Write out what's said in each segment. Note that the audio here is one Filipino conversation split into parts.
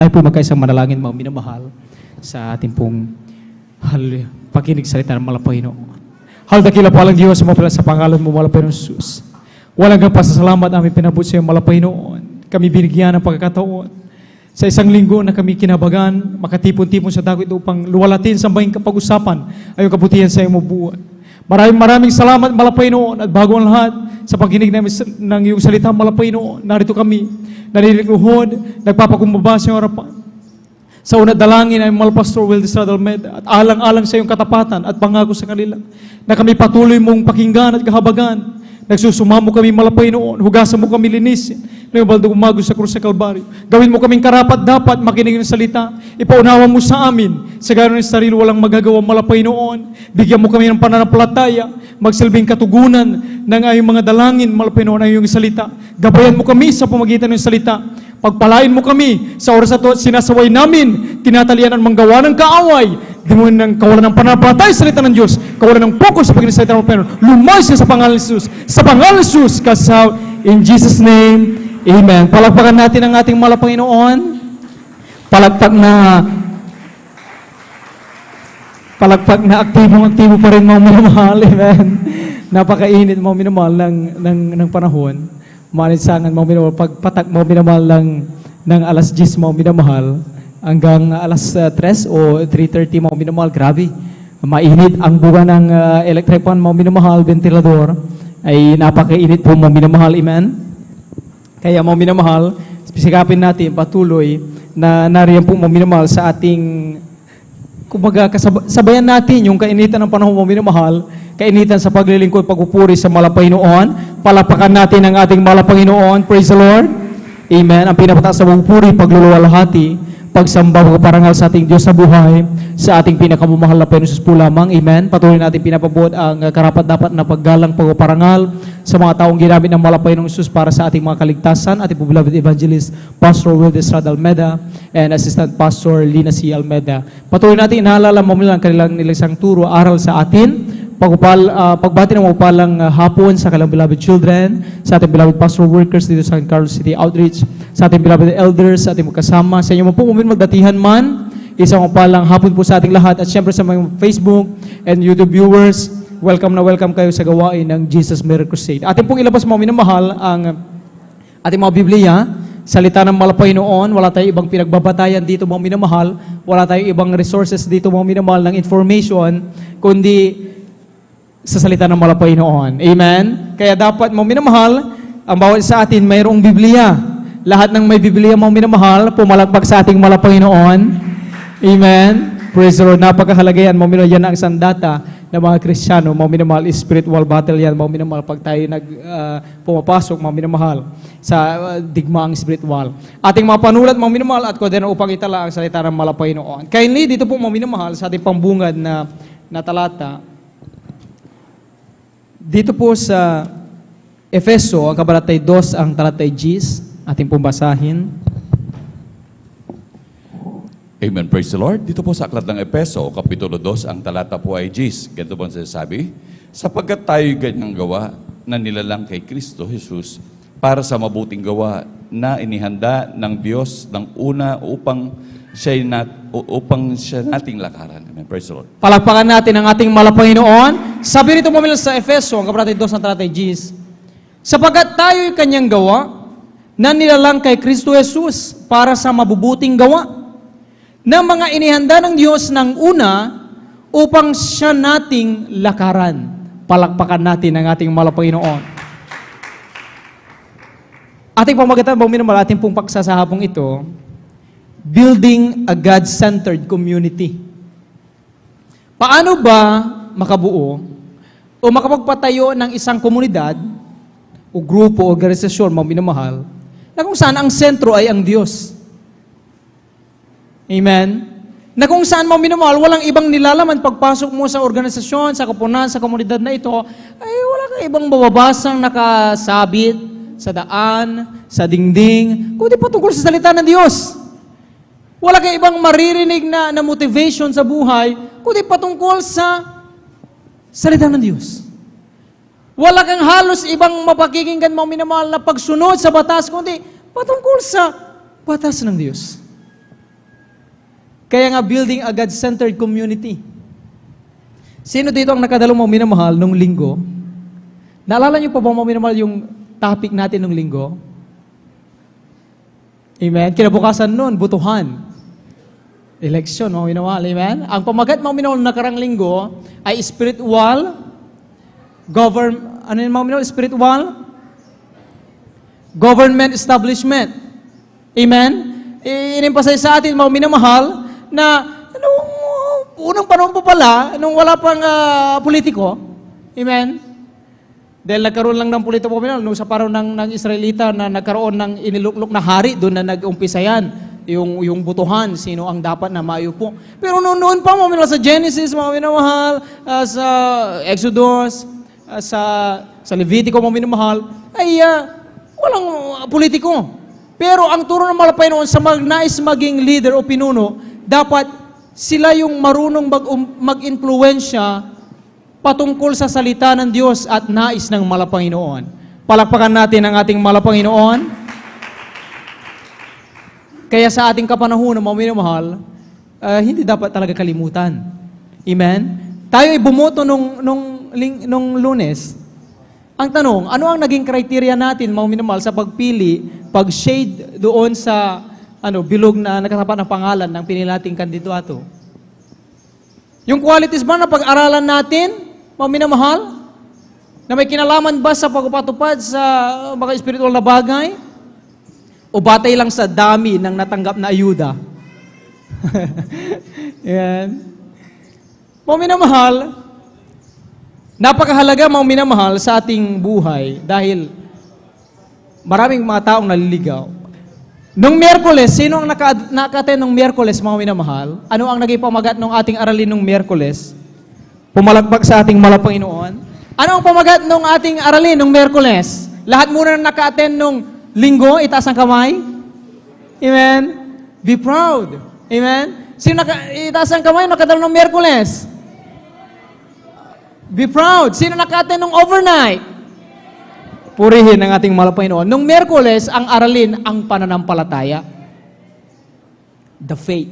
Ay po magkaisang manalangin, mga minamahal, sa ating pong pakinig salita ng malapay Panginoon. Dakila po alang Diyos, sumapala sa pangalan mo, malapay ng Jesus. Walang pasasalamat aming pinabot sa iyo, malapay noon. Kami binigyan ng pagkakataon sa isang linggo na kami kinabagan, makatipon-tipon sa dagit upang luwalatin sa bahing kapag-usapan ay yung kabutihan sa iyong mabuhay. Maraming salamat, malapay noon, at bago ang lahat, sa pakinig namin ng iyong salita, malapay noon, narito kami, nanilikluhod, nagpapakumbaba sa iyong harapan. Sa unang dalangin ay Mahal Pastor Will Estrada Almeda at alang-alang sa iyong katapatan at pangako sa kanila na kami patuloy mong pakinggan at kahabagan. Nagsusumamo kami, malapay noon, hugasan mo kami linisin na yung baldog umago sa krus sa Kalbaryo. Gawin mo kaming karapat-dapat makinig ng salita. Ipaunawa mo sa amin sa gano'n ng sarili walang magagawa, malapay noon. Bigyan mo kami ng pananampalataya, magsilbing katugunan ng ayong mga dalangin, malapay noon ay iyong salita. Gabayan mo kami sa pamagitan ng salita. Pagpalain mo kami sa oras na ito at sinasaway namin, tinatalian ang manggawa ng kaaway, dimuin ng kawalan ng pananampalataya sa salita ng Diyos, kawalan ng focus sa pagkinasalita ng Panginoon. Lumayas sa pangalan ng Jesus. Sa pangalan ng Jesus, kasaw, in Jesus' name, Amen. Palakpakan natin ang ating mahal na Panginoon. Palakpak na aktibo pa rin mga minamahal. Amen. Napakainit mga minamahal ng panahon. Malinsangan mga minamahal. Pagpatak mga minamahal ng alas 10 mga minamahal hanggang alas 3 o 3:30 mga minamahal. Grabe. Mainit ang buga ng electric fan mga minamahal, ventilador. Ay napakainit po mga minamahal. Amen. Kaya mga minamahal, sikapin natin patuloy na nariyan po mga minamahal sa ating, kumbaga, sabayan natin yung kainitan ng panahon mga minamahal, kainitan sa paglilingkod, pagpupuri sa malapay noon. Palapakan natin ang ating malapay noon. Praise the Lord. Amen. Ang pinapataas sa pagpupuri, pagluluwalhati, pagsamba, parangal sa ating Diyos sa buhay, sa ating pinakamamahal na Panginoon Jesus po lamang. Amen. Patuloy natin pinapabot ang karapat-dapat na paggalang, pagparangal sa mga taong ginamit ng malapay ng Jesus para sa ating mga kaligtasan. Ating po beloved evangelist, Pastor Will Estrada Almeda, and Assistant Pastor Lina C. Almeda. Patuloy natin inaalala mo ang kanilang nilagsang turo, aral sa atin. Pagbati ng mapalang hapon sa kanilang beloved children, sa ating beloved pastor workers dito sa San Carlos City Outreach, sa ating beloved elders, sa ating magkasama, sa inyo po magdatihan man, isang mapalang hapon po sa ating lahat, at syempre sa mga Facebook and YouTube viewers, welcome na welcome kayo sa gawain ng Jesus Miracle Crusade. Ating pong ilabas mga minamahal ang ating mga Biblia, salita ng malapay noon, wala tayong ibang pinagbabatayan dito mga minamahal, wala tayong ibang resources dito mga minamahal ng information, kundi sa salita ng malapay noon. Amen? Kaya dapat mga minamahal, ang bawat sa atin mayroong Biblia. Lahat ng may Biblia mga minamahal, pumalakpak sa ating malapay noon. Amen? Praise the Lord. Napakahalaga yan mga minamahal. Yan ang sandata ng mga Kristiyano, mga minamahal. Spiritual battle yan mga minamahal. Pag tayo pumapasok mga minamahal sa digmaang spiritual. Ating mga panulat mga minamahal at kodeno upang itala ang salita ng malapay noon. Kindly dito po mga minamahal sa ating pambungad na talata. Dito po sa Efeso, ang kabanatay 2, ang talatay 10, ating pong basahin. Amen. Praise the Lord. Dito po sa aklat ng Efeso, Kapitulo 2, ang talata po ay 10. Ganito po ang sinasabi, sapagkat tayo'y ganyang gawa na nilalang kay Kristo Jesus para sa mabuting gawa na inihanda ng Diyos ng una upang siya nating lakaran. Amen. Praise the Lord. Palakpakan natin ang ating malapay noon. Sabi rito mo sa Efeso, ang kabanatay 2, ang talatay 10, sapagkat tayo'y kanyang gawa na nilalang kay Kristo Jesus para sa mabubuting gawa na mga inihanda ng Diyos ng una upang siya nating lakaran. Palakpakan natin ang ating malapay noon. Ating pamagatan, ating pong pagsasahapong ito, building a God-centered community. Paano ba makabuo o makapagpatayo ng isang komunidad o grupo o organisasyon, mga minamahal, na kung saan ang sentro ay ang Diyos? Amen? Na kung saan, mga minamahal, walang ibang nilalaman pagpasok mo sa organisasyon, sa kapunan, sa komunidad na ito, ay wala kang ibang bababasang nakasabit sa daan, sa dingding, kundi patungkol sa salita ng Diyos. Wala kang ibang maririnig na motivation sa buhay, kundi patungkol sa salita ng Diyos. Wala kang halos ibang mapakikinggan mga minamahal na pagsunod sa batas, kundi patungkol sa batas ng Diyos. Kaya nga, building a God-centered community. Sino dito ang nakadalo mo minamahal nung linggo? Naalala niyo pa ba mo minamahal yung topic natin nung linggo? Amen? Kinabukasan nun, butuhan. Eleksyon, mga minamahal. Amen? Ang pamagat mga minamahal nakarang linggo ay spiritual, ano yung mga minamahal? Spiritual, government establishment. Amen? Inimpasay sa atin, mga minamahal, na nung unang panahon pa pala, nung wala pang politiko, amen? Dahil nagkaroon lang ng politiko, nung sa panahon ng Israelita na nagkaroon ng iniluklok na hari, doon na nag-umpisa yan, yung butuhan, sino ang dapat na maupo. Pero noon pa, mga sa Genesis, mga minamahal, sa Exodus, sa Levitico, mga minamahal, ay walang politiko. Pero ang turo ng malapay noon sa nais maging leader o pinuno, dapat sila yung marunong mag-influensya patungkol sa salita ng Diyos at nais ng Malapanginoon. Palakpakan natin ang ating Malapanginoon. Kaya sa ating kapanahunan, mga minamahal, hindi dapat talaga kalimutan. Amen? Tayo ay bumoto nung Lunes. Ang tanong, ano ang naging criteria natin, mga minamahal, sa pagpili, pag-shade doon sa bilog na nakatapat ng pangalan ng pinilating kandidato? Yung qualities ba na pag-aralan natin, mga minamahal, na may kinalaman ba sa pagpapatupad sa mga spiritual na bagay? O batay lang sa dami ng natanggap na ayuda? Yan. Mga minamahal, napakahalaga, mga minamahal, sa ating buhay dahil maraming mga taong naliligaw. Nung Miyerkules, sino ang naka-attend nung Miyerkules, mga minamahal? Ano ang naging pamagat ng ating aralin nung Miyerkules? Pumalagpag sa ating Malapanginoon. Ano ang pamagat ng ating aralin nung Miyerkules? Lahat muna na naka-attend nung linggo, itaas ang kamay. Amen? Be proud. Amen? Sino itaas ang kamay, nakadalo ng Miyerkules? Be proud. Sino naka-attend nung overnight? Purihin ang ating Malapanginoon. Nung Miyerkules, ang aralin ang pananampalataya. The faith.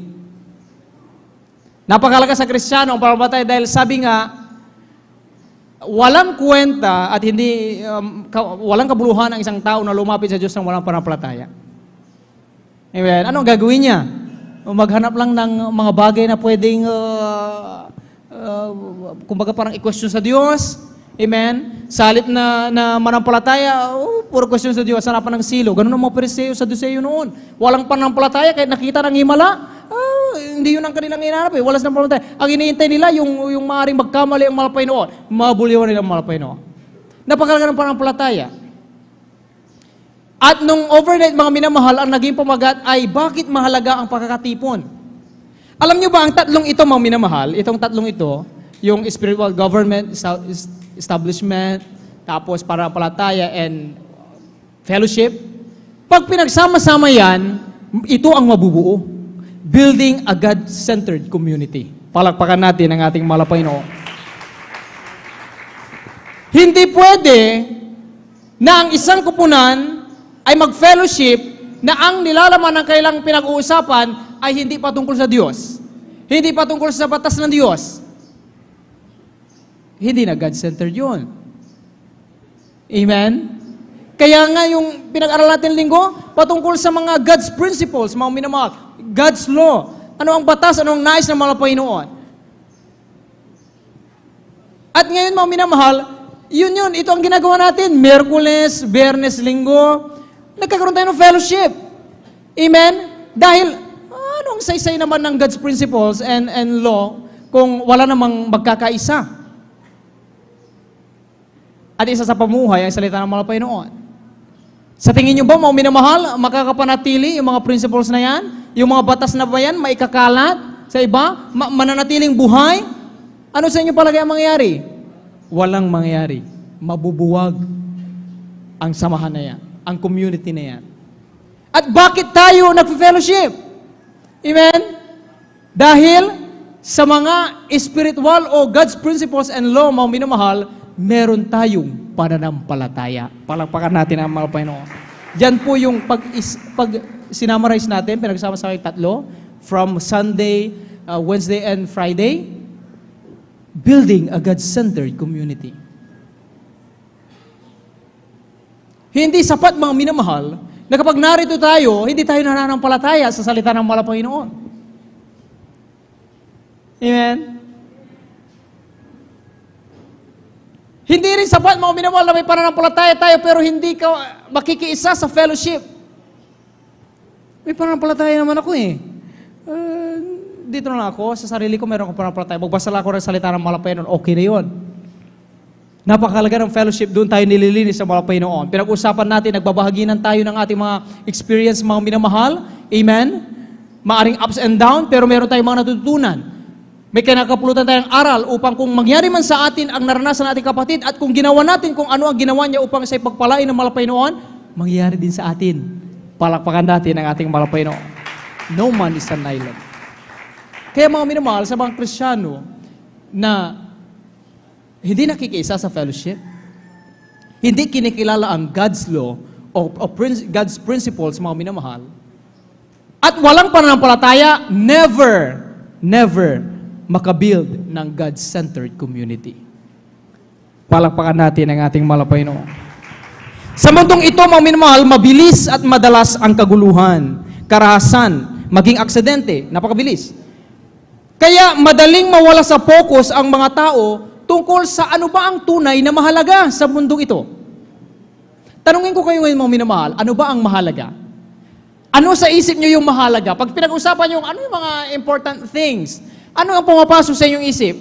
Napakalaga sa Kristiyano ang pananampalataya dahil sabi nga, walang kwenta at hindi, walang kabuluhan ang isang tao na lumapit sa Diyos ng walang pananampalataya. Amen? Ano ang gagawin niya? Maghanap lang ng mga bagay na pwedeng, kumbaga parang i-question sa Diyos. Amen? Salit na manampalataya, puro question sa Diyos, hanapan ng silo. Ganun ang mga Pariseo sa Duseo noon. Walang panampalataya, kahit nakita ng himala, hindi yun ang kanilang hinahanap eh. Walas ng panampalataya. Ang iniintay nila, yung maaaring magkamali ang Malapanginoon, mabuliwan nila ang Malapanginoon. Napakalaga ng panampalataya. At nung overnight, mga minamahal, ang naging pamagat ay bakit mahalaga ang pagkakatipon. Alam niyo ba ang tatlong ito, mga minamahal, itong tatlong ito, yung spiritual government, establishment, tapos pananampalataya and fellowship, pag pinagsama-sama yan, ito ang mabubuo. Building a God-centered community. Palakpakan natin ang ating Malapanginoon. Hindi pwede na ang isang kupunan ay mag-fellowship na ang nilalaman ng kailang pinag-uusapan ay hindi patungkol sa Diyos. Hindi patungkol sa batas ng Diyos. Hindi na God-centered yun. Amen? Kaya nga yung pinag-aral natin linggo, patungkol sa mga God's principles, mga minamahal, God's law. Ano ang batas, ano ang nais ng mga Panginoon. At ngayon, mga minamahal, yun, ito ang ginagawa natin. Miyerkules, Biyernes, Linggo, nagkakaroon tayo ng fellowship. Amen? Dahil, anong saysay naman ng God's principles and law kung wala namang magkakaisa? At isa sa pamuhay ay salita ng mga Panginoon. Sa tingin nyo ba, mga minamahal, makakapanatili yung mga principles na yan? Yung mga batas na ba yan, maikakalat sa iba? Mananatiling buhay? Ano sa inyo palagay ang mangyayari? Walang mangyayari. Mabubuwag ang samahan na yan, ang community na yan. At bakit tayo nag-fellowship? Amen? Dahil sa mga spiritual o God's principles and law, mga minamahal, meron tayong pananampalataya. Palakpakan natin ang mga Panginoon. Diyan po yung pag sinamarize natin, pinagsama-sama yung tatlo, from Sunday, Wednesday, and Friday, building a God-centered community. Hindi sapat, mga minamahal, na kapag narito tayo, hindi tayo nananampalataya sa salita ng mahal na Panginoon. Amen? Hindi rin sapat, mga minamahal, na may pananampalataya tayo pero hindi ka makikiisa sa fellowship. May pananampalataya naman ako eh. Dito na lang ako, sa sarili ko meron akong pananampalataya. Magbasa lang ako ng salita ng mahal na Panginoon, okay na yun. Napakalaga ng fellowship, doon tayo nililinis sa mahal na Panginoon. Pinag-usapan natin, nagbabahaginan tayo ng ating mga experience, mga minamahal. Amen? Maaring ups and down, pero meron tayong mga natututunan. May kinakapulutan tayong aral upang kung mangyari man sa atin ang naranasan nating kapatid at kung ginawa natin kung ano ang ginawa niya upang sa ipagpalain ng mahal na Panginoon, mangyayari din sa atin. Palakpakan natin ang ating mahal na Panginoon. No man is an island. Kaya mga minamahal, sa mga Kristiyano na hindi nakikiisa sa fellowship, hindi kinikilala ang God's law o God's principles, mga minamahal, at walang pananampalataya, never makabuild ng God-centered community. Palakpakan natin ang ating mahal na Panginoon. Sa mundong ito, mga minamahal, mabilis at madalas ang kaguluhan, karahasan, maging aksidente, napakabilis. Kaya madaling mawala sa focus ang mga tao tungkol sa ano ba ang tunay na mahalaga sa mundong ito. Tanungin ko kayo ngayon, mga minamahal, ano ba ang mahalaga? Ano sa isip nyo yung mahalaga? Pag pinag-usapan yung ano yung mga important things, ano ang pumapasok sa inyong isip?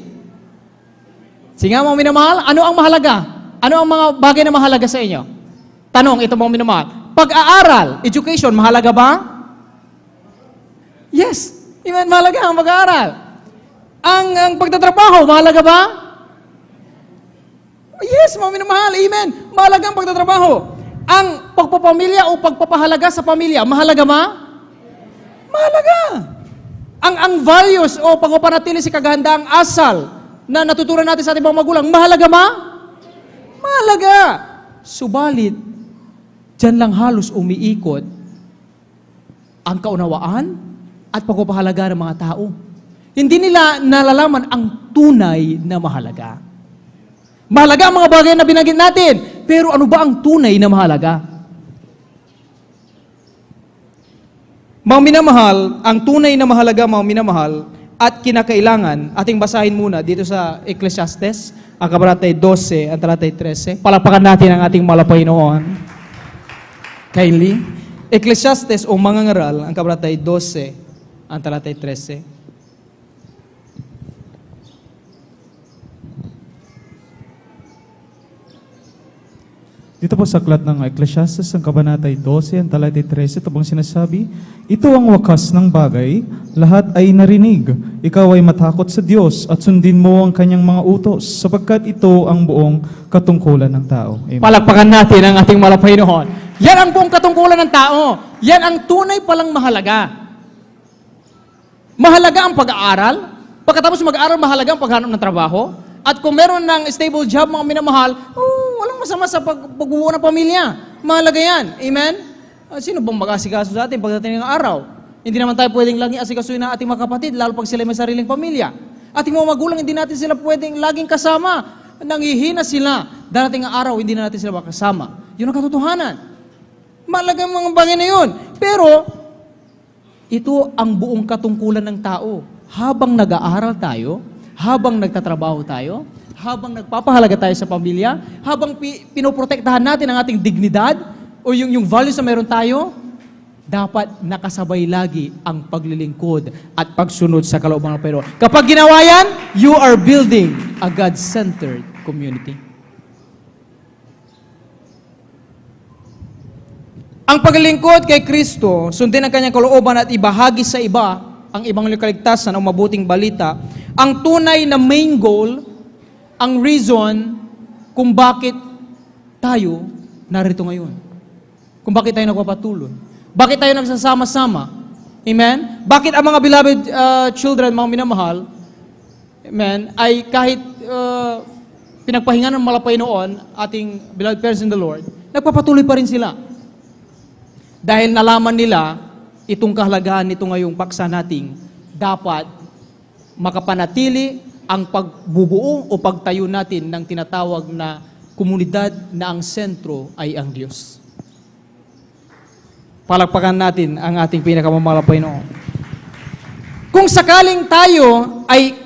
Sige nga, mga minamahal, ano ang mahalaga? Ano ang mga bagay na mahalaga sa inyo? Tanong, ito mga minamahal. Pag-aaral, education, mahalaga ba? Yes. Amen, mahalaga ang pag-aaral. Ang pagtatrabaho, mahalaga ba? Yes, mga minamahal, amen. Mahalaga ang pagtatrabaho. Ang pagpapamilya o pagpapahalaga sa pamilya, mahalaga ba? Mahalaga. Ang values o pagpapanatili sa kagahandaang asal na natutunan natin sa ating mga magulang, mahalaga ba? Mahalaga. Subalit, dyan lang halos umiikot ang kaunawaan at pagpapahalaga ng mga tao. Hindi nila nalalaman ang tunay na mahalaga. Mahalaga ang mga bagay na binanggit natin, pero ano ba ang tunay na mahalaga? Mga minamahal, ang tunay na mahalaga, mga minamahal, at kinakailangan, ating basahin muna dito sa Ecclesiastes, ang kabanatay 12 at talatay 13. Palakpakan natin ang ating mahal na Panginoon. Kindly. Ecclesiastes o mangangaral, ang kabanatay 12, ang talatay 13. Dito po sa aklat ng Ecclesiastes, ang kabanatay 12, ang talatay 13, ito pong sinasabi, ito ang wakas ng bagay, lahat ay narinig. Ikaw ay matakot sa Diyos at sundin mo ang kanyang mga utos, sapagkat ito ang buong katungkulan ng tao. Amen. Palakpakan natin ang ating mahal na Panginoon. Yan ang buong katungkulan ng tao. Yan ang tunay palang mahalaga. Mahalaga ang pag-aaral. Pagkatapos mag-aaral, mahalaga ang paghanap ng trabaho. At kung meron ng stable job, mga minamahal, walang masama sa pagbubuo ng pamilya. Mahalaga yan. Amen? Sino bang mag-asikaso sa atin pagdating ng araw? Hindi naman tayo pwedeng laging asikasuhin ng ating mga kapatid, lalo pag sila may sariling pamilya. Ating mga magulang, hindi natin sila pwedeng laging kasama. Nangihina sila. Darating ang araw, hindi na natin sila makasama. Yun ang katotohanan. Mahalaga ang mga bagay na yun. Pero, ito ang buong katungkulan ng tao. Habang nag-aaral tayo, habang nagtatrabaho tayo, habang nagpapahalaga tayo sa pamilya, habang pinoprotektahan natin ang ating dignidad o yung values na meron tayo, dapat nakasabay lagi ang paglilingkod at pagsunod sa kalooban ng Panginoon. Kapag ginawa yan, you are building a God-centered community. Ang paglilingkod kay Kristo, sundin ang kanyang kalooban at ibahagi sa iba ang ibang kaligtasan o mabuting balita, ang tunay na main goal, ang reason kung bakit tayo narito ngayon. Kung bakit tayo nagpapatuloy. Bakit tayo nagsasama-sama. Amen? Bakit ang mga beloved children, mga minamahal, amen, ay kahit pinagpahinga ng malapay noon, ating beloved parents in the Lord, nagpapatuloy pa rin sila. Dahil nalaman nila itong kahalagaan nito ngayong paksa nating dapat makapanatili ang pagbubuo o pagtayo natin ng tinatawag na komunidad na ang sentro ay ang Diyos. Palakpakan natin ang ating pinakamamahal na Panginoon. Kung sakaling tayo ay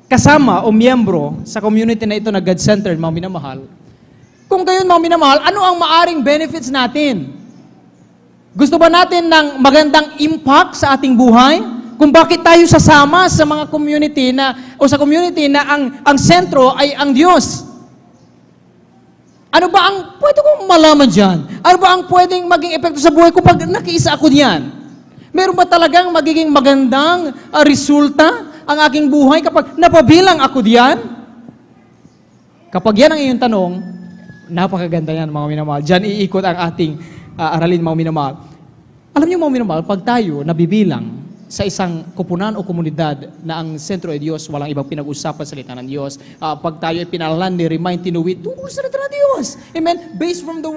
kasama o miyembro sa community na ito na God-centered, mga minamahal, kung gayon mga minamahal, ano ang maaring benefits natin? Gusto ba natin ng magandang impact sa ating buhay? Kung bakit tayo sasama sa mga community na, o sa community na ang sentro ay ang Diyos? Ano ba ang pwede kong malaman dyan? Ano ba ang pwedeng maging epekto sa buhay ko pag nakiisa ako diyan? Meron ba talagang magiging magandang resulta ang aking buhay kapag napabilang ako diyan? Kapag yan ang iyong tanong, napakaganda yan mga minamahal. Diyan iikot ang ating aralin mga minamahal. Alam niyo mga minamahal, pag tayo nabibilang sa isang kupunan o komunidad na ang sentro ay Diyos, walang ibang pinag-usapan sa salita ng Diyos. Pag tayo ay pinalan, ni-remind, tinuwid, tungkol sa salita ng Diyos. Amen? Based from the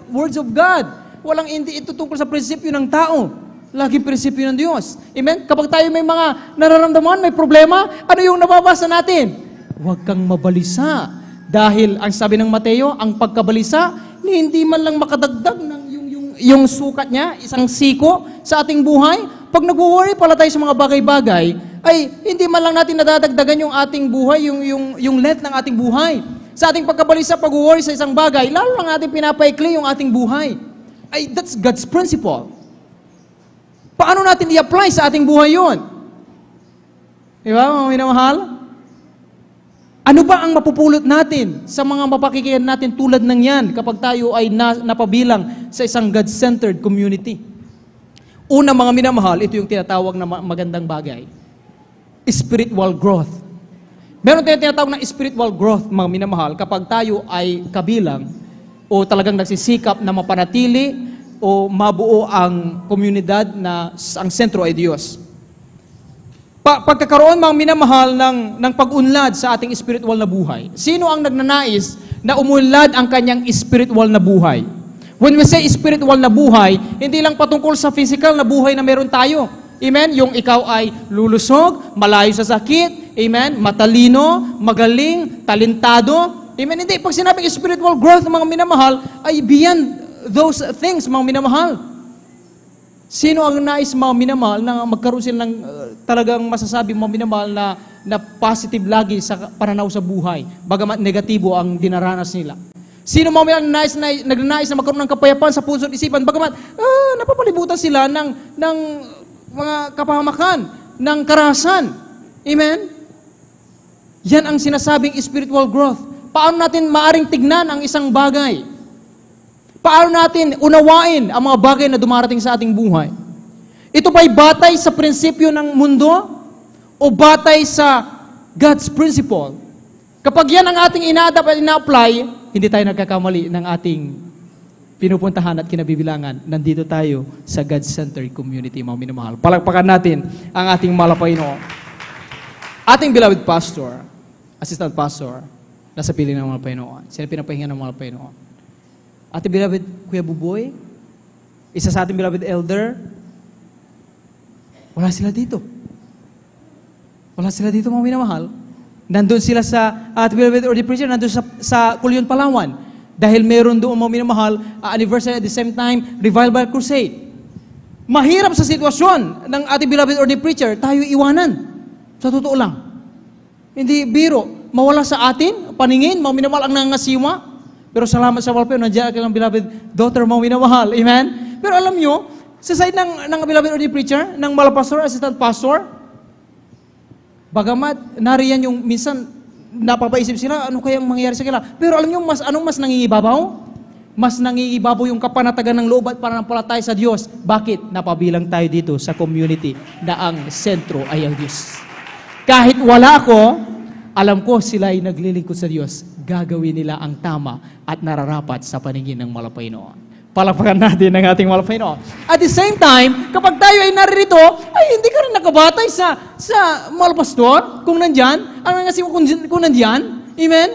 words of God. Walang hindi ito tungkol sa prinsipyo ng tao. Laging prinsipyo ng Diyos. Amen? Kapag tayo may mga nararamdaman, may problema, ano yung nababasa natin? Huwag kang mabalisa. Dahil ang sabi ng Mateo, ang pagkabalisa, hindi man lang makadagdag ng yung sukat niya, isang siko sa ating buhay. Pag nag-worry pala tayo sa mga bagay-bagay, ay hindi man lang natin nadadagdagan yung ating buhay, yung length ng ating buhay. Sa ating pagkabalisa, pag-worry sa isang bagay, lalo lang natin pinapaikli yung ating buhay. Ay, that's God's principle. Paano natin i-apply sa ating buhay yun? Di ba, mga minamahal? Ano ba ang mapupulot natin sa mga mapakikiyan natin tulad ng yan kapag tayo ay napabilang sa isang God-centered community? Una mga minamahal, ito yung tinatawag na magandang bagay. Spiritual growth. Meron tayong tinatawag na spiritual growth, mga minamahal, kapag tayo ay kabilang o talagang nagsisikap na mapanatili o mabuo ang komunidad na ang sentro ay Diyos. Pagkakaroon mga minamahal ng pag-unlad sa ating spiritual na buhay. Sino ang nagnanais na umunlad ang kanyang spiritual na buhay? When we say spiritual na buhay, hindi lang patungkol sa physical na buhay na meron tayo. Amen? Yung ikaw ay lulusog, malayo sa sakit, amen? Matalino, magaling, talentado. Amen? Hindi. Pag sinabing spiritual growth, mga minamahal, ay beyond those things, mga minamahal. Sino ang nais mga minamahal na magkaroon sila ng talagang masasabi mga minamahal na positive lagi sa pananaw sa buhay, bagamat negatibo ang dinaranas nila? Sino mga minamahal na nagnanais na magkaroon ng kapayapaan sa puso at isipan, bagamat napapalibutan sila ng mga kapahamakan, ng karahasan? Amen? Yan ang sinasabing spiritual growth. Paano natin maaring tignan ang isang bagay? Paano natin unawain ang mga bagay na dumarating sa ating buhay? Ito ba'y batay sa prinsipyo ng mundo o batay sa God's principle? Kapag yan ang ating ina-adapt at ina-apply, hindi tayo nagkakamali ng ating pinupuntahan at kinabibilangan. Nandito tayo sa God-centered community, mga minamahal. Palakpakan natin ang ating mahal na Panginoon. Ating beloved pastor, assistant pastor, nasa piling ng mga Panginoon. Sila pinapahinga ng mga Panginoon. Ating beloved Kuya Buboy, isa sa ating beloved elder, wala sila dito. Wala sila dito, mga minamahal. Nandun sila sa ating beloved ordained preacher, nandun sa Kulyon, Palawan. Dahil meron doon, mga minamahal, anniversary at the same time, revival crusade. Mahirap sa sitwasyon ng ating beloved ordained preacher, tayo iwanan. Sa totoo lang. Hindi biro. Mawala sa atin, paningin, mga minamahal ang nangasiwa. Pero salamat sa Walpeo, nandiyan ang beloved daughter mo, minamahal. Amen? Pero alam nyo, sa side ng beloved ordained preacher, ng malapastor, assistant pastor, bagamat nariyan yung minsan napapaisip sila, ano kayang mangyayari sa kanila. Pero alam nyo, anong mas nangingibabaw? Mas nangingibabaw yung kapanatagan ng loob at pananampalataya sa Diyos. Bakit? Napabilang tayo dito sa community na ang sentro ay ang Diyos. Kahit wala ako, alam ko sila ay naglilingkod sa Diyos. Gagawin nila ang tama at nararapat sa paningin ng mahal na Panginoon. Palakpakan natin ang ating mahal na Panginoon. At the same time, kapag tayo ay naririto, ay hindi ka rin nakabatay sa mahal pastor kung nandyan. Ano nga kung nandyan? Amen?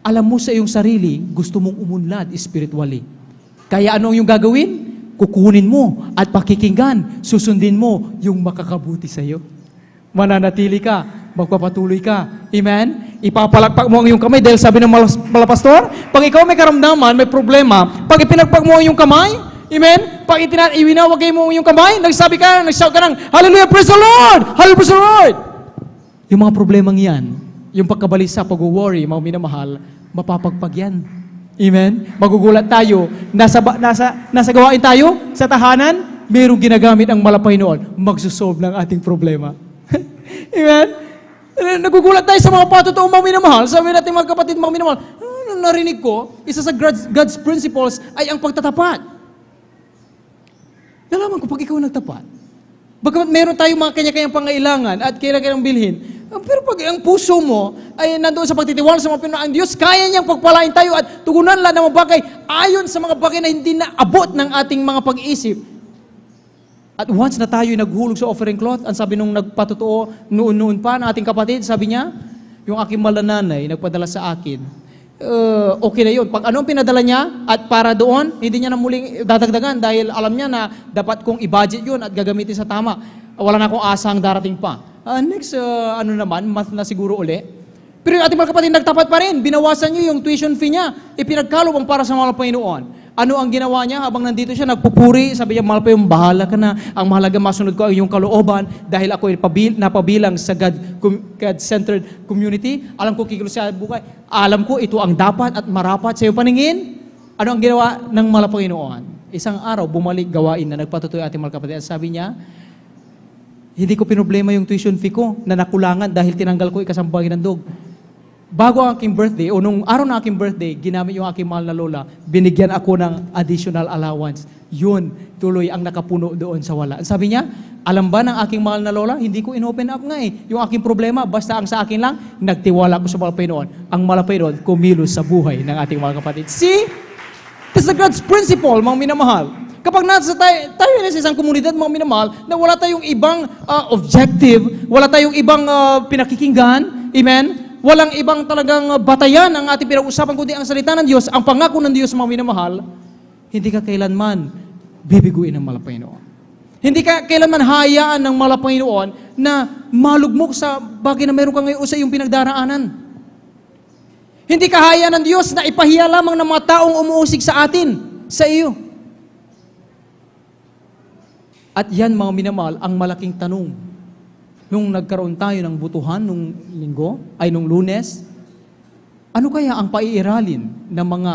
Alam mo sa iyong sarili, gusto mong umunlad spiritually. Kaya ano yung gagawin? kukunin mo at pakikinggan, susundin mo yung makakabuti sa iyo. Mananatili ka, magpapatuloy ka. Amen? Ipapalakpak mo ang iyong kamay dahil sabi ng malapastor, pag ikaw may karamdaman, may problema, pag ipinagpak mo ang iyong kamay, amen? Pag iwinawagay mo ang iyong kamay, nagsabi ka, nag-shout ka ng, Hallelujah, praise the Lord! Hallelujah, praise the Lord! Yung mga problemang yan, yung pagkabalisa, pag-worry, mga minamahal, mapapagpag yan. Amen? Magugulat tayo. Nasa gawain tayo, sa tahanan, mayroong ginagamit ang malapay noon, magsusolve ng ating problema. Amen? Nagugulat tayo sa mga patutuong mga minamahal. Sabi natin mga kapatid, mga minamahal, narinig ko, isa sa God's principles ay ang pagtatapat. Nalaman ko, pag ikaw nagtapat, bagamat meron tayong mga kanya-kanyang pangailangan at kailangan bilhin, pero pag ang puso mo ay nandoon sa pagtitiwala sa mga Pinoon, ang Diyos, kaya niyang pagpalain tayo at tugunan lahat ng mga bagay ayon sa mga bagay na hindi naabot ng ating mga pag-iisip. At once na tayo naghulog sa offering cloth, ang sabi nung nagpatotoo noon pa ng ating kapatid, sabi niya, yung aking malananay nagpadala sa akin, okay na yun. Pag anong pinadala niya at para doon, hindi niya na muling dadagdagan dahil alam niya na dapat kong i-budget yun at gagamitin sa tama. Wala na akong asang darating pa. Next, month na siguro uli. Pero yung ating mga kapatid, nagtapat pa rin. Binawasan niyo yung tuition fee niya. Ipinagkalob ang para sa mga Panginoon. Ano ang ginawa niya habang nandito siya? Nagpupuri. Sabi niya, mahal pa yung bahala ka na. Ang mahalaga masunod ko ang iyong kalooban dahil ako napabilang sa God-centered community. Alam ko kikilos sa buhay. Alam ko ito ang dapat at marapat sa iyong paningin. Ano ang ginawa ng mahal na Panginoon? Isang araw, bumalik gawain na nagpatutuloy ating mga kapatid. Sabi niya, hindi ko pinoblema yung tuition fee ko na nakulangan dahil tinanggal ko ikasambagin ng dog. Bago ang aking birthday, o nung araw na aking birthday, ginamit yung aking mahal na lola, binigyan ako ng additional allowance. Yun, tuloy ang nakapuno doon sa wala. Sabi niya, alam ba ng aking mahal na lola, hindi ko in-open up nga eh. Yung aking problema, basta ang sa akin lang, nagtiwala ko sa malapay noon. Ang malapay noon, kumilos sa buhay ng ating mga kapatid. See? This is God's principle, mga minamahal. Kapag nasa tayo na sa isang komunidad, mga minamahal, na wala tayong ibang objective, wala tayong ibang pinakikinggan, amen? Walang ibang talagang batayan ang ating pinag-usapan, kundi ang salita ng Diyos, ang pangako ng Diyos, mga minamahal, hindi ka kailanman bibiguin ng Malapanginoon. Hindi ka kailanman hayaan ng Malapanginoon na malugmok sa bagay na meron ka ngayon sa iyong pinagdaraanan. Hindi ka hayaan ng Diyos na ipahiya lamang ng mga taong umuusig sa atin, sa iyo. At yan, mga minamahal, ang malaking tanong. Nung nagkaroon tayo ng butuhan nung linggo, ay nung Lunes, ano kaya ang paiiralin ng mga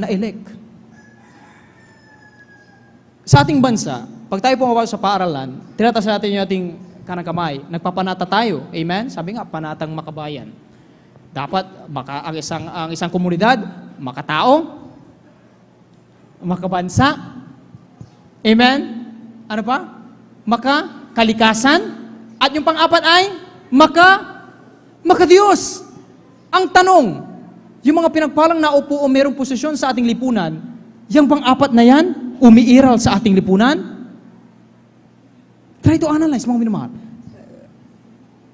na-elect? Sa ating bansa, pag tayo pumapasok sa paaralan, tinatas natin yung ating kanang kamay, nagpapanata tayo. Amen? Sabi nga, panatang makabayan. Dapat ang isang komunidad, makatao, makabansa, amen? Ano pa? Makakalikasan. At yung pang-apat ay maka-Diyos. Ang tanong, yung mga pinagpalang naupo o mayroong posisyon sa ating lipunan, yung pang-apat na yan, umiiral sa ating lipunan? Try to analyze, mga minamahal.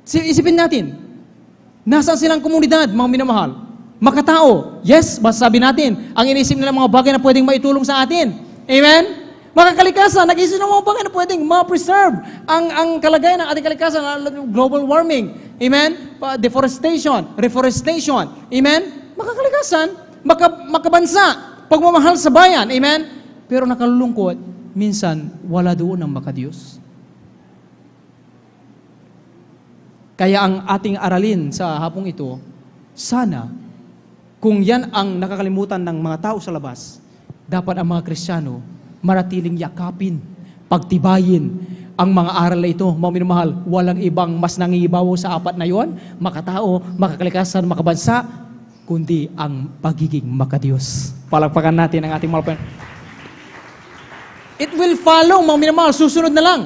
Isipin natin, nasaan silang komunidad, mga minamahal? Makatao. Yes, masasabi natin, ang inisip nila mga bagay na pwedeng maitulong sa atin. Amen? Makakalikasan, nag-isip ng mga bagay na pwedeng ma-preserve ang kalagayan ng ating kalikasan, global warming, amen? Deforestation, reforestation, amen? Makakalikasan, makabansa, pagmamahal sa bayan, amen? Pero nakalulungkot, minsan wala doon ang makadiyos. Kaya ang ating aralin sa hapong ito, sana, kung yan ang nakakalimutan ng mga tao sa labas, dapat ang mga Kristiyano maratiling yakapin, pagtibayin ang mga aral na ito. Mga minamahal, walang ibang mas nangibawo sa apat na yon, makatao, makakalikasan, makabansa, kundi ang pagiging makadiyos. Palagpakan natin ang ating malapay. It will follow, mga minamahal, susunod na lang.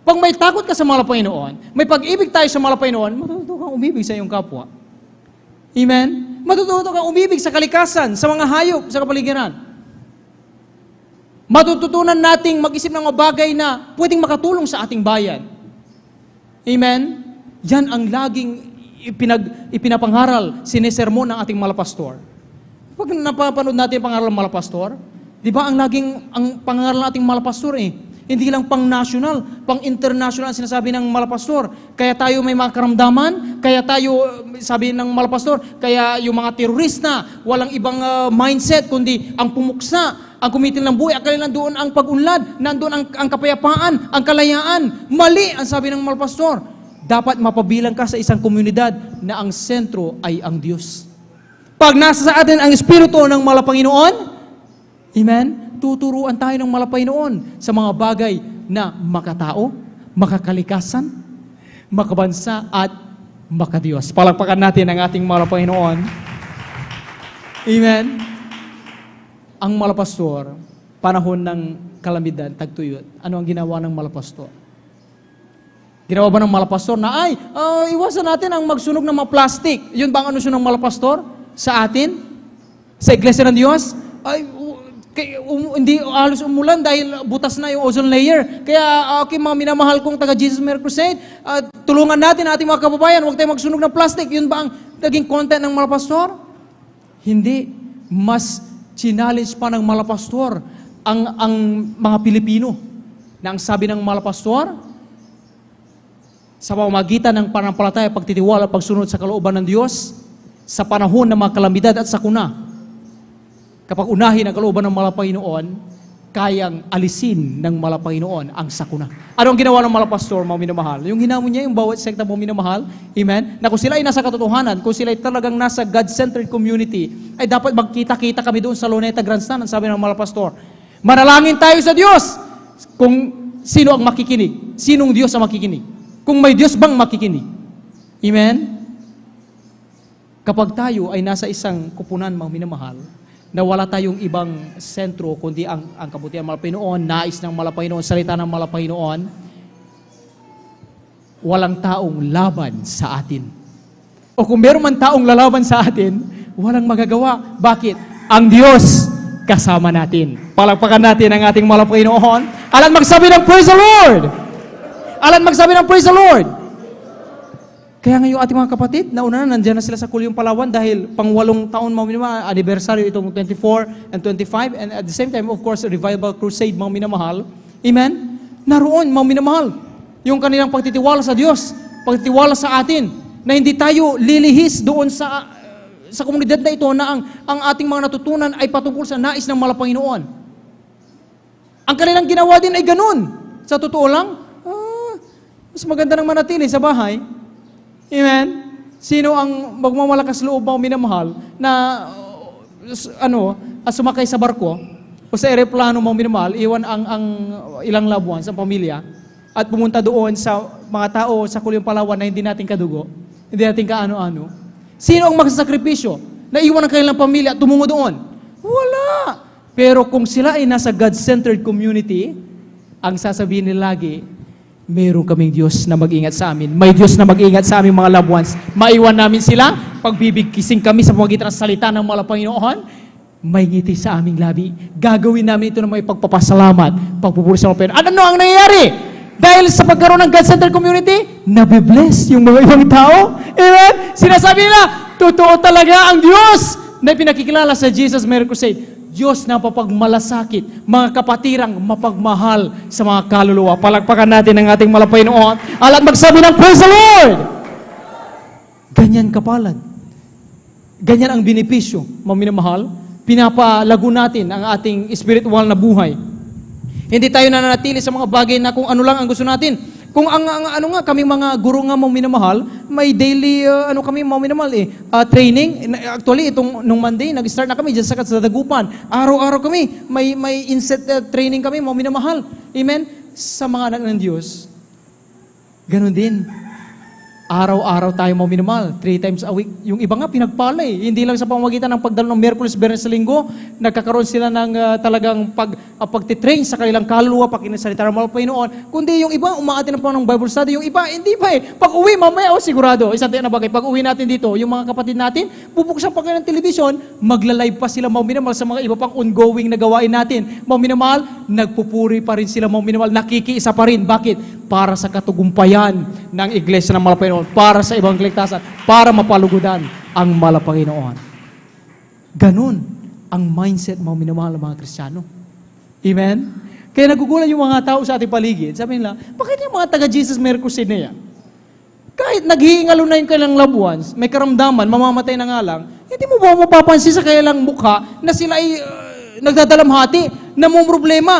Pag may takot ka sa Malapanginoon, may pag-ibig tayo sa Malapanginoon, matututo kang umibig sa iyong kapwa. Amen? Matututo kang umibig sa kalikasan, sa mga hayop, sa kapaligiran. Matututunan nating mag-isip ng mga bagay na pwedeng makatulong sa ating bayan. Amen? Yan ang laging ipinapangaral, sinesermon ng ating malapastor. Pag napapanood natin ang pangaral ng malapastor, Di ba ang pangaral nating malapastor hindi lang pang national, pang international ang sinasabi ng malapastor. Kaya tayo may mga karamdaman, kaya tayo, sabi ng malapastor, kaya yung mga terorista, walang ibang mindset, kundi ang pumuksa, ang kumitil ng buhay, akala nandoon ang pag-unlad, nandoon ang kapayapaan, ang kalayaan. Mali ang sabi ng malapastor. Dapat mapabilang ka sa isang komunidad na ang sentro ay ang Diyos. Pag nasa sa atin ang Espiritu ng Malapanginoon, amen, tuturuan tayo ng Malapanginoon sa mga bagay na makatao, makakalikasan, makabansa, at makadiyos. Palakpakan natin ang ating Malapanginoon. Amen. Ang malapastor, panahon ng kalamidad, tagtuyot, ano ang ginawa ng malapastor? Ginawa ba ng malapastor na, iwasan natin ang magsunog ng mga plastic? Yun ba ang anusyo ng malapastor sa atin? Sa Iglesia ng Diyos? Hindi halos umulan dahil butas na yung ozone layer. Kaya, okay, mga minamahal kong taga Jesus Miracle Crusade, tulungan natin ating mga kababayan, huwag tayo magsunog ng plastic. Yun ba ang naging content ng malapastor? Hindi. Mas challenge pa ng malapastor ang mga Pilipino na ang sabi ng malapastor, sa pamamagitan ng pananampalataya, pagtitiwala, pagsunod sa kalooban ng Diyos, sa panahon ng mga kalamidad at sakuna, kapag unahin ang kalooban ng Malapanginoon, kayang alisin ng Malapanginoon ang sakuna. Ano ang ginawa ng malapastor, mga minamahal? Yung hinamon niya, yung bawat sekta, mga minamahal, amen? Na kung sila ay nasa katotohanan, kung sila ay talagang nasa God-centered community, ay dapat magkita-kita kami doon sa Luneta Grandstand, ang sabi ng malapastor. Manalangin tayo sa Diyos kung sino ang makikinig. Sinong Diyos ang makikinig? Kung may Diyos bang makikinig? Amen? Kapag tayo ay nasa isang kupunan, mga minamahal, na wala tayong ibang sentro, kundi ang kabutihan ng Malapanginoon, nais ng Malapanginoon, salita ng Malapanginoon, walang taong laban sa atin. O kung meron man taong lalaban sa atin, walang magagawa. Bakit? Ang Diyos kasama natin. Palakpakan natin ang ating Malapanginoon. Alan magsabi ng praise the Lord! Alan magsabi ng praise the Lord! Kaya ngayon ating mga kapatid, nauna na, nandiyan na sila sa Kulyong Palawan dahil pang 8 taon, mga minamahal, anniversary itong 24 and 25, and at the same time, of course, Revival Crusade, mga minamahal. Amen? Naroon, mga minamahal, yung kanilang pagtitiwala sa Diyos, pagtitiwala sa atin, na hindi tayo lilihis doon sa komunidad na ito na ang ating mga natutunan ay patungkol sa nais ng Malapanginoon. Ang kanilang ginawa din ay ganun. Sa totoo lang, mas maganda nang manatili sa bahay. Amen? Sino ang magmamalakas loob, mga minamahal, na sumakay sa barko o sa aeroplano, mga minamahal, iwan ang ilang loved ones, ang pamilya, at pumunta doon sa mga tao sa Kulyong Palawan na hindi natin kadugo, hindi natin kaano-ano. Sino ang magsasakripisyo na iwan ang kanilang pamilya at tumungo doon? Wala! Pero kung sila ay nasa God-centered community, ang sasabihin nila lagi, meron kaming Diyos na mag-ingat sa amin. May Diyos na mag-ingat sa aming mga loved ones. Maiwan namin sila, pagbibigkising kami sa pamamagitan ng salita ng Malapanginoon, may ngiti sa aming labi. Gagawin namin ito ng may pagpapasalamat, pagpupuri sa Panginoon. Ano ang nangyayari? Dahil sa pagkaroon ng God-centered community, nabibless yung mga ibang tao. Amen? Sinasabi nila, totoo talaga ang Diyos na pinakikilala sa Jesus Miracle Crusade. Diyos na mapagmalasakit, mga kapatirang mapagmahal sa mga kaluluwa. Palakpakan natin ang ating Malapanginoon. At magsabi ng praise the Lord! Ganyan kapalad. Ganyan ang benepisyo, mga minamahal. Pinapalago natin ang ating spiritual na buhay. Hindi tayo nananatili sa mga bagay na kung ano lang ang gusto natin. Kung kami mga guro nga, mga minamahal, may daily, kami mga minamahal training. Actually, nung Monday, nag-start na kami dyan sa Dagupan. Araw-araw kami, may inset training kami, mga minamahal. Amen? Sa mga anak ng Diyos, ganun din. Araw-araw tayo, mga minamahal, 3 times a week. Yung iba nga, pinagpala eh. Hindi lang sa pamamagitan ng pagdalo ng Miyerkules, Biyernes sa Linggo, nagkakaroon sila ng talagang pagtitrain sa kanilang kaluluwa, pakinasalita ng Malapanginoon. Kundi yung iba, umaati na po ng Bible study. Yung iba, hindi pa eh. Pag uwi, mamaya, sigurado. Isang tayo na bagay. Pag uwi natin dito, yung mga kapatid natin, bubuksan pa kayo ng television, magla-live pa sila, mga minamahal, sa mga iba pang ongoing na gawain natin. Mga minamahal, nagpupuri pa rin sila, mga minamahal, nakikiisa pa rin. Bakit? Para sa katugumpayan ng Iglesia ng Malapanginoon, para sa ibang kaligtasan, para mapalugudan ang Malapanginoon. Ganun ang mindset, mga minamahal ng mga Kristiyano. Amen? Kaya nagugulan yung mga tao sa ating paligid. Sabi nila, bakit yung mga taga-Jesus may crusade na yan? Kahit naghiingalo na yung kailang loved ones, may karamdaman, mamamatay na nga lang, hindi mo ba mapapansin sa kailang mukha na sila ay nagdadalamhati, namumroblema?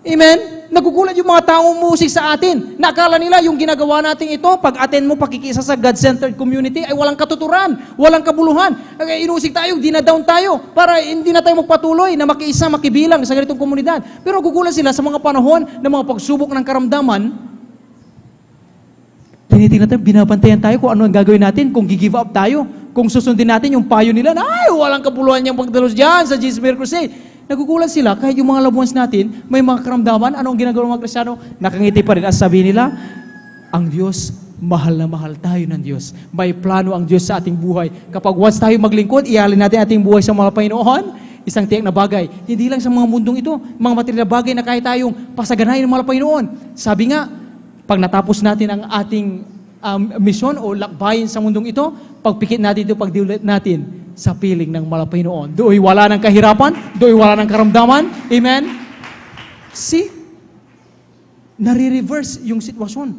Amen? Nagugulat yung mga taong musik sa atin. Nakala nila yung ginagawa natin ito, pag-attend mo, pakikisa sa God-centered community, ay walang katuturan, walang kabuluhan. Inusig tayo, dinadown tayo, para hindi na tayo magpatuloy na makiisa, makibilang sa ganitong komunidad. Pero nagugulat sila sa mga panahon ng mga pagsubok ng karamdaman, tinitingnan tayo, binabantayan tayo kung ano ang gagawin natin, kung gi-give up tayo, kung susundin natin yung payo nila, na ay, walang kabuluhan niyang pagdalos dyan sa Jesus Miracle Crusade. Nagugulat sila, kahit yung mga loved ones natin, may mga karamdaman, ano ang ginagawa ng mga Kristiyano? Nakangiti pa rin. At sabi nila, ang Diyos, mahal na mahal tayo ng Diyos. May plano ang Diyos sa ating buhay. Kapag once tayo maglingkod, ihalin natin ating buhay sa mga Panginoon, isang tiyak na bagay. Hindi lang sa mga mundong ito, mga material na bagay na kahit tayong pasaganahin ng mga Panginoon. Sabi nga, pag natapos natin ang ating misyon o lakbayin sa mundong ito, pagpikit natin ito, pagdiulit natin sa piling ng Panginoon. Do'y wala ng kahirapan, do'y wala ng karamdaman. Amen? See? Nare-reverse yung sitwasyon.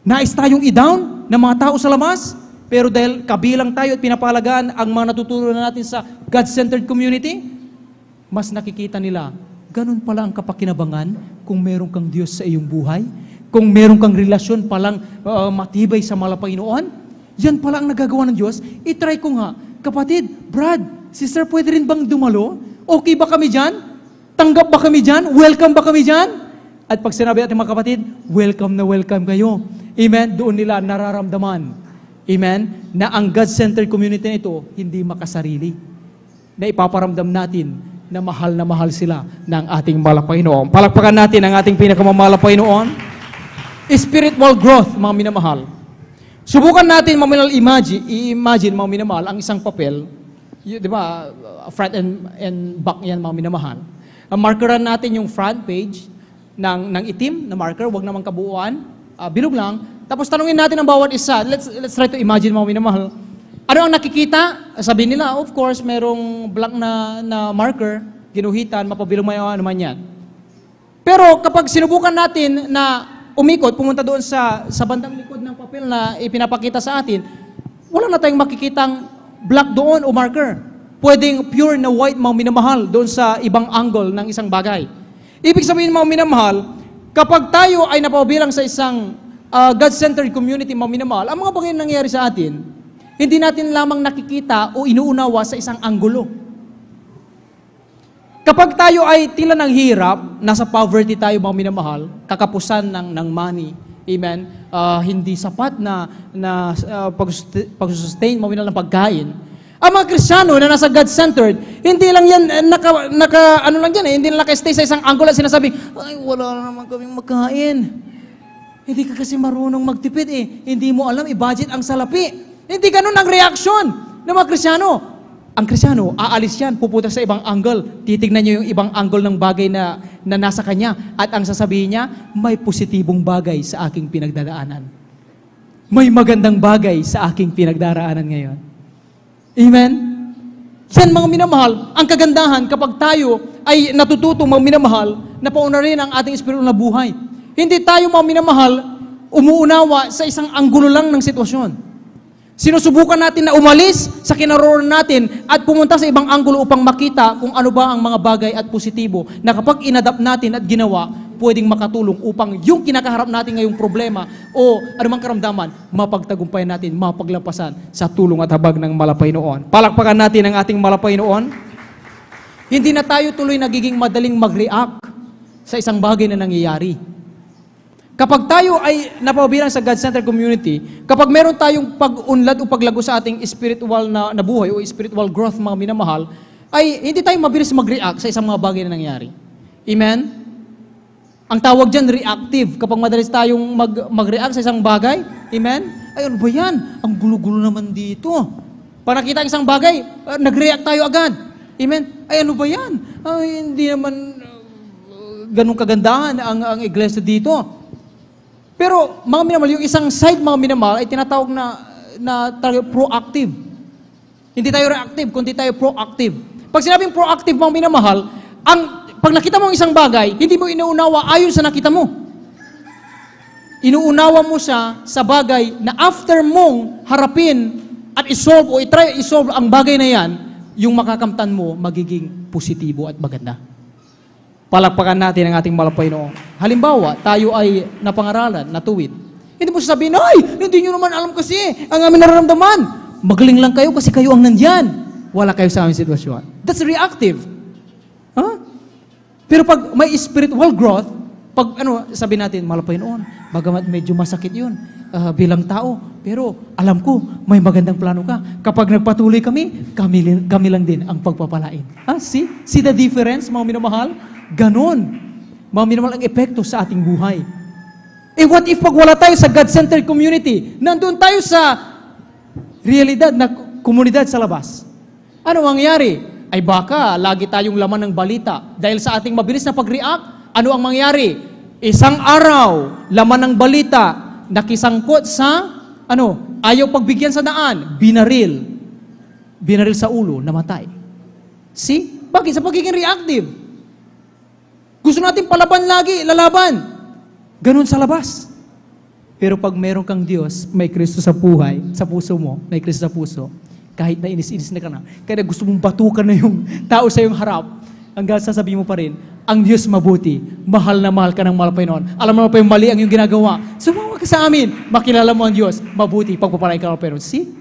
Nais tayong i-down ng mga tao sa labas, pero dahil kabilang tayo at pinapahalagaan ang mga natutunan natin sa God-centered community, mas nakikita nila, ganun pala ang kapakinabangan kung meron kang Diyos sa iyong buhay, kung meron kang relasyon palang matibay sa Panginoon, yan pala ang nagagawa ng Diyos. I-try ko nga, kapatid, Brad, sister, pwede rin bang dumalo? Okay ba kami dyan? Tanggap ba kami dyan? Welcome ba kami dyan? At pag sinabi natin mga kapatid, welcome na welcome kayo. Amen? Doon nila nararamdaman. Amen? Na ang God-centered community na ito, hindi makasarili. Na ipaparamdam natin na mahal sila ng ating Panginoon. Palakpakan natin ang ating pinakamamahal na Panginoon. Spiritual growth, mga minamahal. Subukan natin i-imagine mga minamahal, ang isang papel, di ba, front and back yan mga minamahal. Markeran natin yung front page ng itim na marker, wag naman kabuuan, bilog lang. Tapos tanungin natin ang bawat isa. Let's try to imagine mga minamahal. Ano ang nakikita? Sabi nila, of course, merong blank na marker, ginuhitan, mapabilog ano man yan. Pero kapag sinubukan natin na umikot, pumunta doon sa bandang likod ng papel na ipinapakita sa atin, wala na tayong makikitang black doon o marker. Pwedeng pure na white, mga minamahal, doon sa ibang angle ng isang bagay. Ibig sabihin, mga minamahal, kapag tayo ay napabilang sa isang God-centered community, mga minamahal, ang mga bagay na nangyayari sa atin, hindi natin lamang nakikita o inuunawa sa isang anggulo. Kapag tayo ay tila ng hirap, nasa poverty tayo mga minamahal, kakapusan ng money, amen, hindi sapat na pag-sustain mga minamahal ng pagkain. Ang mga Kristiyano na nasa God-centered, hindi lang yan, hindi lang naka-stay sa isang angle at sinasabi, ay, wala na naman kaming magkain. Hindi ka kasi marunong magtipid Hindi mo alam, i-budget ang salapi. Hindi ganun ang reaksyon ng mga Kristiyano. Ang Kristiyano, aalis yan, pupunta sa ibang angle. Titignan niyo yung ibang angle ng bagay na nasa kanya. At ang sasabihin niya, may positibong bagay sa aking pinagdadaanan. May magandang bagay sa aking pinagdaraanan ngayon. Amen? Yan mga minamahal, ang kagandahan kapag tayo ay natututong mga minamahal na paunarin ang ating espiritual na buhay. Hindi tayo mga minamahal umuunawa sa isang anggulo lang ng sitwasyon. Sinusubukan natin na umalis sa kinaroonan natin at pumunta sa ibang anggulo upang makita kung ano ba ang mga bagay at positibo na kapag inadapt natin at ginawa, pwedeng makatulong upang yung kinakaharap natin ngayong problema o anumang karamdaman, mapagtagumpayan natin, mapaglampasan sa tulong at habag ng Panginoon. Palakpakan natin ang ating Panginoon. Hindi na tayo tuloy nagiging madaling mag-react sa isang bagay na nangyayari. Kapag tayo ay napabilang sa God-centered community, kapag meron tayong pag-unlad o paglago sa ating spiritual na buhay o spiritual growth, mga minamahal, ay hindi tayo mabilis mag-react sa isang mga bagay na nangyari. Amen? Ang tawag dyan, reactive. Kapag madalis tayong mag-react sa isang bagay, amen? Ay, ano ba yan? Ang gulo-gulo naman dito. Pag nakita ang isang bagay, nag-react tayo agad. Amen? Ay, ano ba yan? Ay, hindi naman ganun kagandahan ang iglesia dito. Pero mga minamahal, yung isang side mga minamahal ay tinatawag na proactive. Hindi tayo reactive, kundi tayo proactive. Pag sinabing proactive mga minamahal, pag nakita mo ang isang bagay, hindi mo inuunawa ayon sa nakita mo. Inuunawa mo siya sa bagay na after mong harapin at isolve o itry isolve ang bagay na yan, yung makakamtan mo magiging positibo at maganda. Palakpakan natin ang ating malapay noon. Halimbawa, tayo ay napangaralan, natuwid. Hindi mo sasabihin, ay, hindi nyo naman alam kasi ang aming nararamdaman. Magaling lang kayo kasi kayo ang nandyan. Wala kayo sa aming sitwasyon. That's reactive. Huh? Pero pag may spiritual growth, pag sabi natin, malapay noon, bagamat medyo masakit yun bilang tao, pero alam ko, may magandang plano ka. Kapag nagpatuloy kami lang din ang pagpapalain. See the difference, mga minamahal? Ganon. Mga minamahal ang epekto sa ating buhay. What if pag wala tayo sa God-centered community, nandun tayo sa realidad na komunidad sa labas? Ano mangyayari? Ay baka lagi tayong laman ng balita dahil sa ating mabilis na pag-react. Ano ang mangyari? Isang araw, laman ng balita, nakisangkot sa, ayaw pagbigyan sa daan, binaril sa ulo, namatay. See? Bakit? Sa pagiging reactive. Gusto natin palaban lagi, lalaban. Ganun sa labas. Pero pag meron kang Diyos, may Kristo sa buhay, sa puso mo, may Kristo sa puso, kahit na inis-inis na ka na, kaya gusto mong batukan na yung tao sa iyong harap, hanggang sasabihin mo pa rin, ang Diyos mabuti, mahal na mahal ka ng malapay noon. Alam mo pa yung mali ang iyong ginagawa. Sumama ka sa amin, makilala mo ang Diyos, mabuti, pagpapalay ka ng malapay noon. See?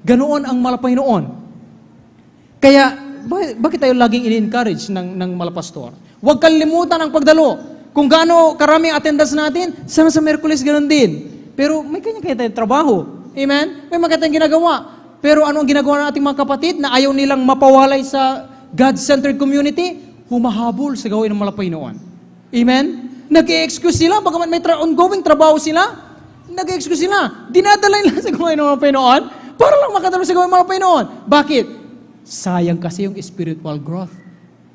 Ganoon ang malapay noon. Kaya, bakit tayo laging ini-encourage ng malapastor? Huwag kalimutan ang pagdalo. Kung gaano karami ang attendance natin, sana sa Merkulis ganoon din. Pero may kanya-kanya tayong trabaho. Amen? May mga tayong ginagawa. Pero ano ang ginagawa ng ating mga kapatid na ayaw nilang mapawalay sa God-centered community? Humahabol sa gawin ng malapay noon. Amen? Nag-i-excuse sila, bagaman may ongoing trabaho sila, nag-i-excuse sila. Dinadala nila sa gawin ng malapay noon para lang makadalo sa gawin ng malapay noon. Bakit? Sayang kasi yung spiritual growth.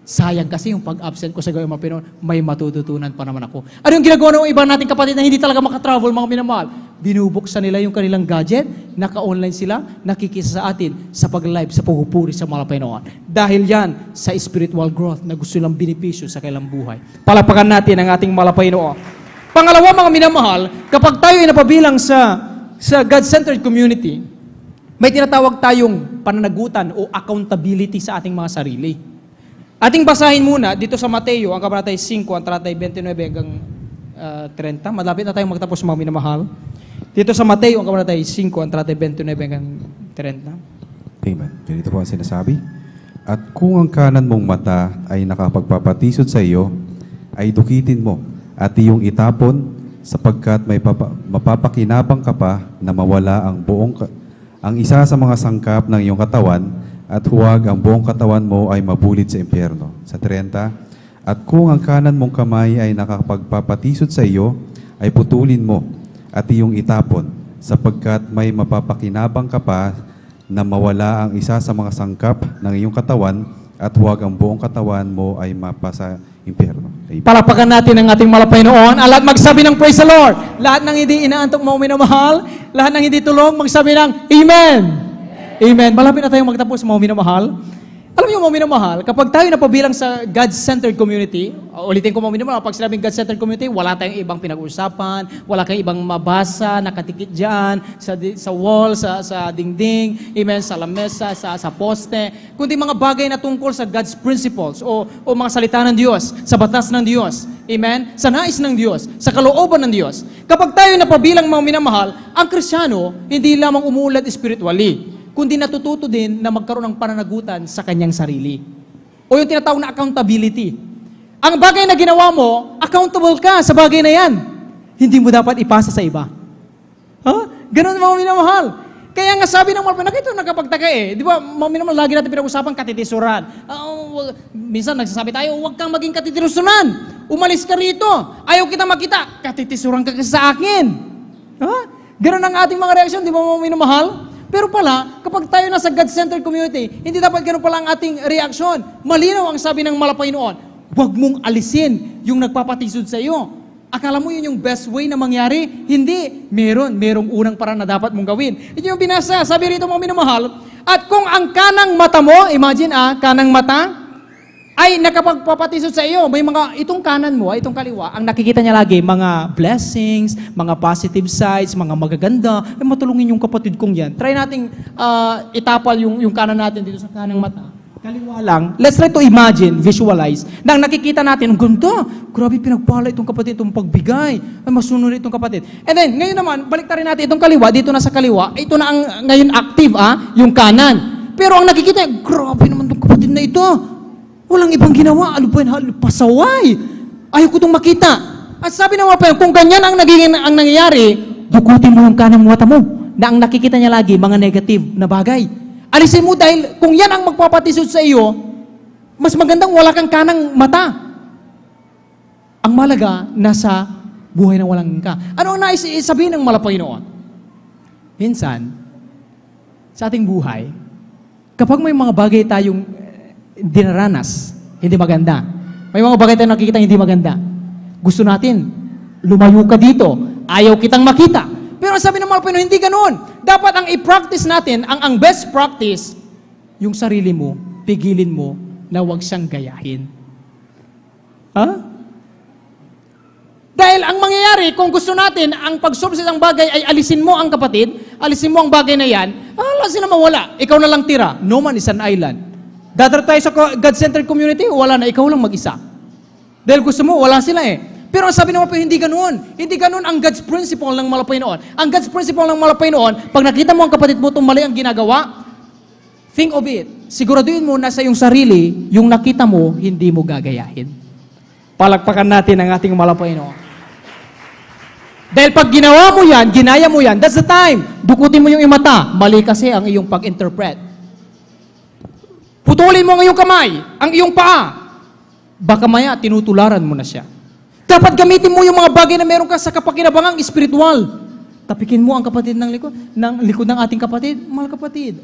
Sayang kasi yung pag-absent ko sa gawin ng malapay noon, may matututunan pa naman ako. Ano yung ginagawa ng iba nating kapatid na hindi talaga makatravel, mga minamahal? Binubuksan nila yung kanilang gadget, naka-online sila, nakikisa sa atin sa pag-live, sa pagpupuri sa malapay noon. Dahil yan sa spiritual growth na gusto nilang benepisyo sa kailang buhay. Palapakan natin ang ating malapay noon. Pangalawa, mga minamahal, kapag tayo ay napabilang sa God-centered community, may tinatawag tayong pananagutan o accountability sa ating mga sarili. Ating basahin muna dito sa Mateo, ang kabanatay 5, ang talatay 29 hanggang 30. Malapit na tayong magtapos, mga minamahal. Dito sa Mateo, ang kabanatay 5, ang talatay 29 hanggang 30. Amen. Ganito po ang sinasabi. At kung ang kanan mong mata ay nakapagpapatisod sa iyo, ay dukitin mo at iyong itapon sapagkat may mapapakinabang ka pa na mawala ang isa sa mga sangkap ng iyong katawan at huwag ang buong katawan mo ay mabulid sa impyerno. Sa 30, at kung ang kanan mong kamay ay nakapagpapatisod sa iyo, ay putulin mo at iyong itapon, sapagkat may mapapakinabang ka pa na mawala ang isa sa mga sangkap ng iyong katawan at huwag ang buong katawan mo ay mapasa impyerno. Amen. Palapakan natin ang ating malapay noon. Lahat magsabi ng praise the Lord. Lahat ng hindi inaantok, mga minamahal, lahat ng hindi tulog, magsabi ng Amen. Amen. Malapit na tayong magtapos, mga minamahal. Alam niyo, mga minamahal, kapag tayo napabilang sa God-centered community, ulitin ko, mga minamahal, pag sinabing God-centered community, wala tayong ibang pinag-uusapan, wala kayong ibang mabasa, nakatikit dyan, sa wall, sa dingding, amen, sa lamesa, sa poste, kundi mga bagay na tungkol sa God's principles o mga salita ng Diyos, sa batas ng Diyos, amen, sa nais ng Diyos, sa kalooban ng Diyos. Kapag tayo napabilang, mga minamahal, ang Kristiyano, hindi lamang umuulat spiritually, kundi natututo din na magkaroon ng pananagutan sa kanyang sarili. O yung tinatawag na accountability. Ang bagay na ginawa mo, accountable ka sa bagay na yan. Hindi mo dapat ipasa sa iba. Ganun, mga minamahal. Kaya nga sabi ng mga nakita nakapagtaka Di ba, mga minamahal, lagi natin pinag-usapan katitisuran. Minsan nagsasabi tayo, huwag kang maging katitisuran. Umalis ka rito. Ayaw kita makita. Katitisuran ka kasi sa akin. Ganun ang ating mga reaksyon, di ba, mga minamahal? Pero pala, kapag tayo nasa God-centered community, hindi dapat ganun pala ang ating reaksyon. Malinaw ang sabi ng malapay noon, huwag mong alisin yung nagpapatisod sa iyo. Akala mo yun yung best way na mangyari? Hindi. Merong unang paraan na dapat mong gawin. Ito yung binasa. Sabi rito, mga minamahal, At kung ang kanang mata mo, imagine kanang mata, ay nakapagpapatisod sa iyo, may mga, itong kanan mo, itong kaliwa, ang nakikita niya lagi, mga blessings, mga positive sides, mga magaganda, ay matulungin yung kapatid kong yan. Try nating itapal yung kanan natin dito sa kanang mata. Kaliwa lang. Let's try to imagine, visualize, na ang nakikita natin, ang ganda, grabe pinagpala itong kapatid, itong pagbigay, ay masunod itong kapatid. And then, ngayon naman, baliktarin natin itong kaliwa, dito na sa kaliwa, ito na ang ngayon active, yung kanan. Pero ang nakikita, grabe naman itong kapatid na ito. Walang ibang ginawa, pasaway. Ayaw ko itong makita. At sabi ng mga kung ganyan ang nangyayari, dukutin mo yung kanang mata mo, na ang nakikita niya lagi, mga negative na bagay. Alisin mo dahil kung yan ang magpapatisod sa iyo, mas magandang wala kang kanang mata. Ang malaga, nasa buhay na walang ka. Ano ang nais sabihin ng Panginoon? Minsan, sa ating buhay, kapag may mga bagay tayong dinaranas, hindi maganda. May mga bagay tayong nakikita hindi maganda. Gusto natin, lumayo ka dito. Ayaw kitang makita. Pero sabi ng Panginoon, hindi ganoon. Dapat ang i-practice natin, ang best practice, yung sarili mo, pigilin mo na huwag siyang gayahin. Dahil ang mangyayari, kung gusto natin, ang pag-solve sa isang bagay ay alisin mo ang kapatid, alisin mo ang bagay na yan, wala sila mawala. Ikaw na lang tira. No man is an island. Gather tayo sa God-centered community, wala na, ikaw lang mag-isa. Dahil gusto mo, wala sila Pero ang sabi naman po, hindi ganoon. Hindi ganoon ang God's principle ng Panginoon. Ang God's principle ng Panginoon, pag nakita mo ang kapatid mo itong mali ang ginagawa, think of it. Siguraduhin mo na sa iyong sarili, yung nakita mo, hindi mo gagayahin. Palakpakan natin ang ating Panginoon. Dahil pag ginawa mo yan, ginaya mo yan, that's the time. Dukutin mo yung mata. Mali kasi ang iyong pag-interpret. Putulin mo ang iyong kamay, ang iyong paa. Baka maya, tinutularan mo na siya. Dapat gamitin mo yung mga bagay na meron ka sa kapakinabangang espiritual. Tapikin mo ang kapatid ng likod ng ating kapatid. Mahal kapatid,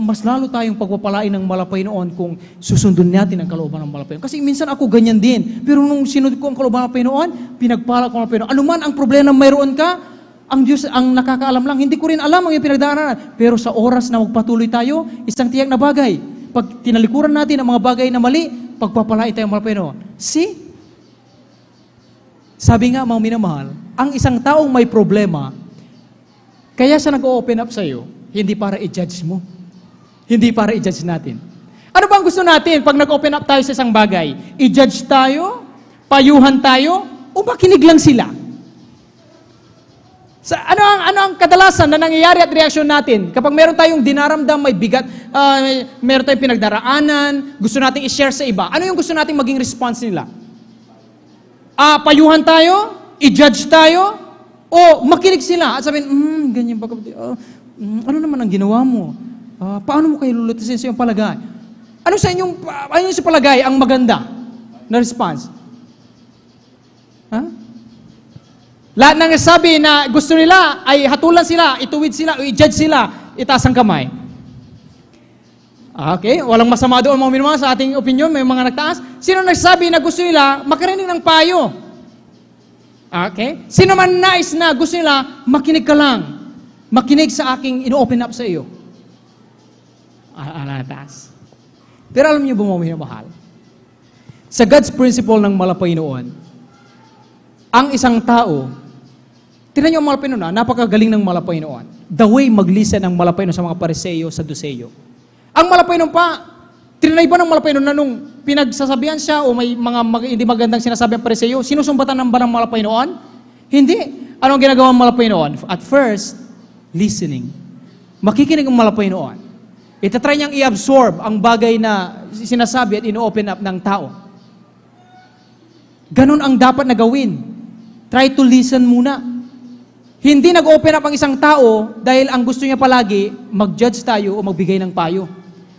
mas lalo tayong pagpapalain ng Panginoon kung susundin natin ang kalooban ng Panginoon. Kasi minsan ako ganyan din. Pero nung sinunod ko ang kalooban ng Panginoon, pinagpala ko ng Panginoon. Ano man ang problema na mayroon ka, ang Diyos ang nakakaalam lang. Hindi ko rin alam ang iyong pinagdaanan. Pero sa oras na magpatuloy tayo, isang tiyak na bagay. Pag tinalikuran natin ang mga bagay na mali, pagpapalain tayo ng Panginoon. See? Sabi nga, mga minamahal, ang isang taong may problema, kaya siya nag-open up sa iyo, hindi para i-judge mo. Hindi para i-judge natin. Ano ba ang gusto natin pag nag-open up tayo sa isang bagay? I-judge tayo? Payuhan tayo? O makinig lang sila? Ano ang kadalasan na nangyayari at reaksyon natin? Kapag meron tayong dinaramdam, may bigat, meron tayong pinagdaraanan, gusto nating i-share sa iba, ano yung gusto nating maging response nila? Payuhan tayo, i-judge tayo, o makinig sila at sabihin, ganyan ba kapatid? Ano naman ang ginawa mo? Paano mo kayo lulutasin sa iyong palagay? Ano sa palagay ang maganda na response? Lahat ng sabi na gusto nila ay hatulan sila, ituwid sila, o i-judge sila, itaas ang kamay. Okay, walang masama doon mga minumang sa ating opinion, may mga nagtaas. Sino nagsabi na gusto nila makarinig ng payo? Okay? Sino man nais na gusto nila makinig ka lang. Makinig sa aking ino-open up sa iyo. Taas. Pero alam niyo ba mga minamahal? Sa God's principle ng Panginoon, ang isang tao, tingnan niyo ang Panginoon, napakagaling ng Panginoon. The way mag-listen ng Panginoon sa mga Pariseo, sa Duseyo. Ang Panginoon pa, tinanay ba ng Panginoon na nung pinagsasabihan siya o may mga hindi magandang sinasabi ang Pariseo, sinusumbatan ng ba ng Panginoon? Hindi. Ano ang ginagawa ng Panginoon? At first, listening. Makikinig ang Panginoon. Itatry niyang i-absorb ang bagay na sinasabi at ino-open up ng tao. Ganon ang dapat na gawin. Try to listen muna. Hindi nag-open up ang isang tao dahil ang gusto niya palagi, mag-judge tayo o magbigay ng payo.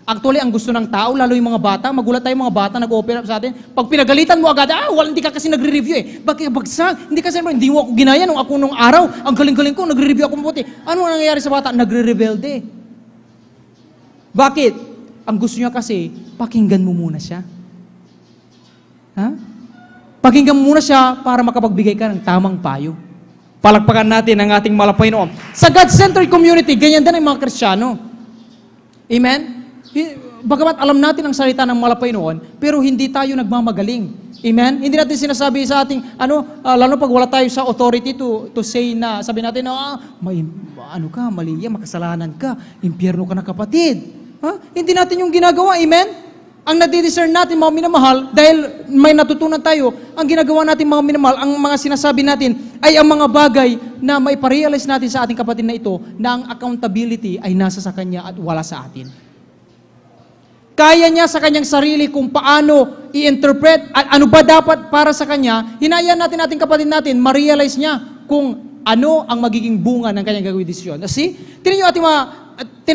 Actually, ang gusto ng tao, lalo yung mga bata, magulat tayo mga bata, nag-open up sa atin. Pag pinagalitan mo agad, hindi ka kasi nagre-review Bakit bagsak? Hindi kasi, hindi mo ako ginaya nung ako nung araw. Ang galing-galing ko, nagre-review ako mabuti. Ano ang nangyayari sa bata? Nagre-rebelde. Bakit? Ang gusto niya kasi, pakinggan mo muna siya. Pakinggan mo muna siya para makapagbigay ka ng tamang payo. Palakpakan natin ang ating Panginoon. Sa God-centered community, ganyan din ang mga Kristiyano. Amen? Bagamat alam natin ang salita ng malapay noon, pero hindi tayo nagmamagaling. Amen? Hindi natin sinasabi sa ating, lalo pag wala tayo sa authority to say na, sabi natin, mali yan, makasalanan ka, impyerno ka na kapatid. Hindi natin yung ginagawa, amen? Ang nadidiscern natin, mga minamahal, dahil may natutunan tayo, ang ginagawa natin, mga minamahal, ang mga sinasabi natin, ay ang mga bagay na maiparealize natin sa ating kapatid na ito, na ang accountability ay nasa sa kanya at wala sa atin. Kaya niya sa kanyang sarili kung paano i-interpret at ano ba dapat para sa kanya, hinayaan natin ating kapatid natin, ma-realize niya kung ano ang magiging bunga ng kanyang gagawin desisyon. See? Tinan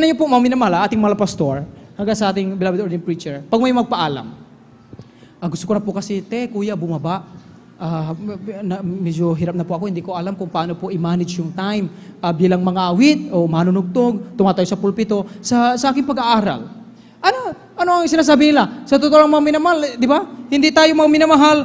niyo po, mga minamahal, ating mga pastor, hanggang sa ating beloved ordained preacher, pag may magpaalam, gusto ko na po kasi, kuya, bumaba. Medyo hirap na po ako, hindi ko alam kung paano po i-manage yung time bilang mga awit o manunugtog, tumatayo sa pulpito, sa aking pag-aaral. Ano ang sinasabi nila? Sa totoo lang, mga minamahal, di ba? Hindi tayo mga minamahal,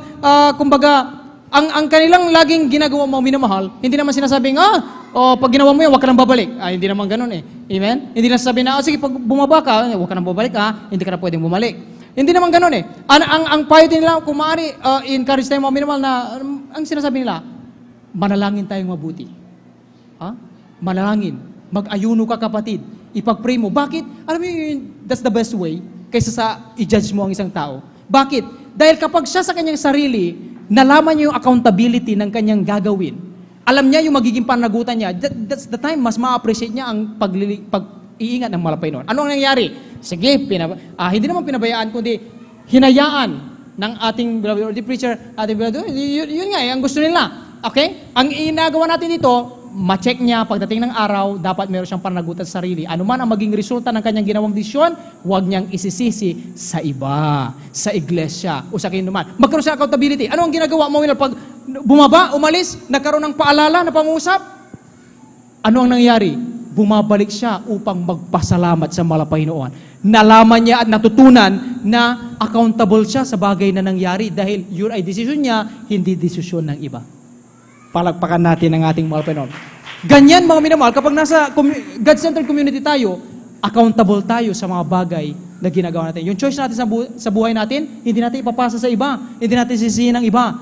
kumbaga, ang kanilang laging ginagawa mga minamahal, hindi naman sinasabing, pag ginawa mo yan, huwag ka nang babalik. Hindi naman ganun eh. Amen? Hindi na sasabihin na, sige, pag bumaba ka, huwag ka nang babalik, hindi ka na pwedeng bumalik. Hindi naman ganun eh. Ang payo din nila, kung maaari, encourage tayo mga minamahal na, ang sinasabi nila, manalangin tayong mabuti. Manalangin. Mag-ayuno ka, kapatid. Ipag-pray mo. Bakit? Alam mo yun, that's the best way kaysa sa i-judge mo ang isang tao. Bakit? Dahil kapag siya sa kanyang sarili, nalaman niya yung accountability ng kanyang gagawin. Alam niya yung magiging panagutan niya. That's the time mas ma-appreciate niya ang pag-iingat ng malapay noon. Ano ang nangyari? Sige, hindi naman pinabayaan, kundi hinayaan ng ating beloved ordained preacher, yun nga ang gusto nila. Okay? Ang inagawa natin dito, ma-check niya pagdating ng araw, dapat meron siyang panagutan sa sarili. Ano man ang maging resulta ng kanyang ginawang desisyon, huwag niyang isisisi sa iba, sa iglesia, o sa kinuman. Magkaroon siya accountability. Ano ang ginagawa mo pag bumaba, umalis, nagkaroon ng paalala na pangusap? Ano ang nangyari? Bumabalik siya upang magpasalamat sa malapay noon. Nalaman niya at natutunan na accountable siya sa bagay na nangyari dahil yun ay desisyon niya, hindi desisyon ng iba. Palagpakan natin ang ating mahal Panginoon. Ganyan, mga minamahal, kapag nasa God-centered community tayo, accountable tayo sa mga bagay na ginagawa natin. Yung choice natin sa buhay natin, hindi natin ipapasa sa iba. Hindi natin sisihin ng iba.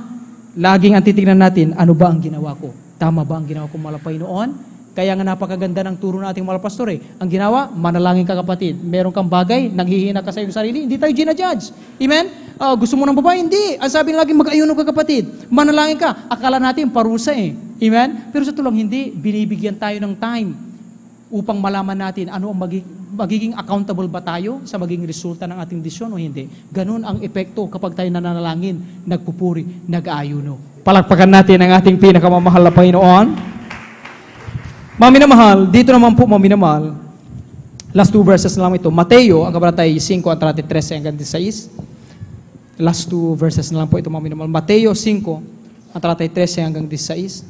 Laging ang titignan natin, ano ba ang ginawa ko? Tama ba ang ginawa ko malapay noon? Kaya nga napakaganda ng turo ng ating mga pastor eh. Ang ginawa, manalangin ka kapatid. Meron kang bagay, nanghihina ka sa iyong sarili, hindi tayo ginajudge. Amen? Gusto mo ng babae? Hindi. Ang sabi lagi, mag-ayuno ka kapatid. Manalangin ka. Akala natin parusa eh. Amen? Pero sa tulang hindi, binibigyan tayo ng time upang malaman natin ano ang magiging accountable ba tayo sa magiging resulta ng ating desisyon o hindi. Ganun ang epekto kapag tayo nananalangin, nagpupuri, nag-aayuno. Palakpakan natin ang ating pinakamamahal na Panginoon. Mga minamahal, dito naman po mga minamahal, last two verses na lang ito. Mateo, ang kabanatay 5, ang 33 hanggang 16. Last two verses na lang po ito mga minamahal. Mateo 5, ang 33 hanggang 16.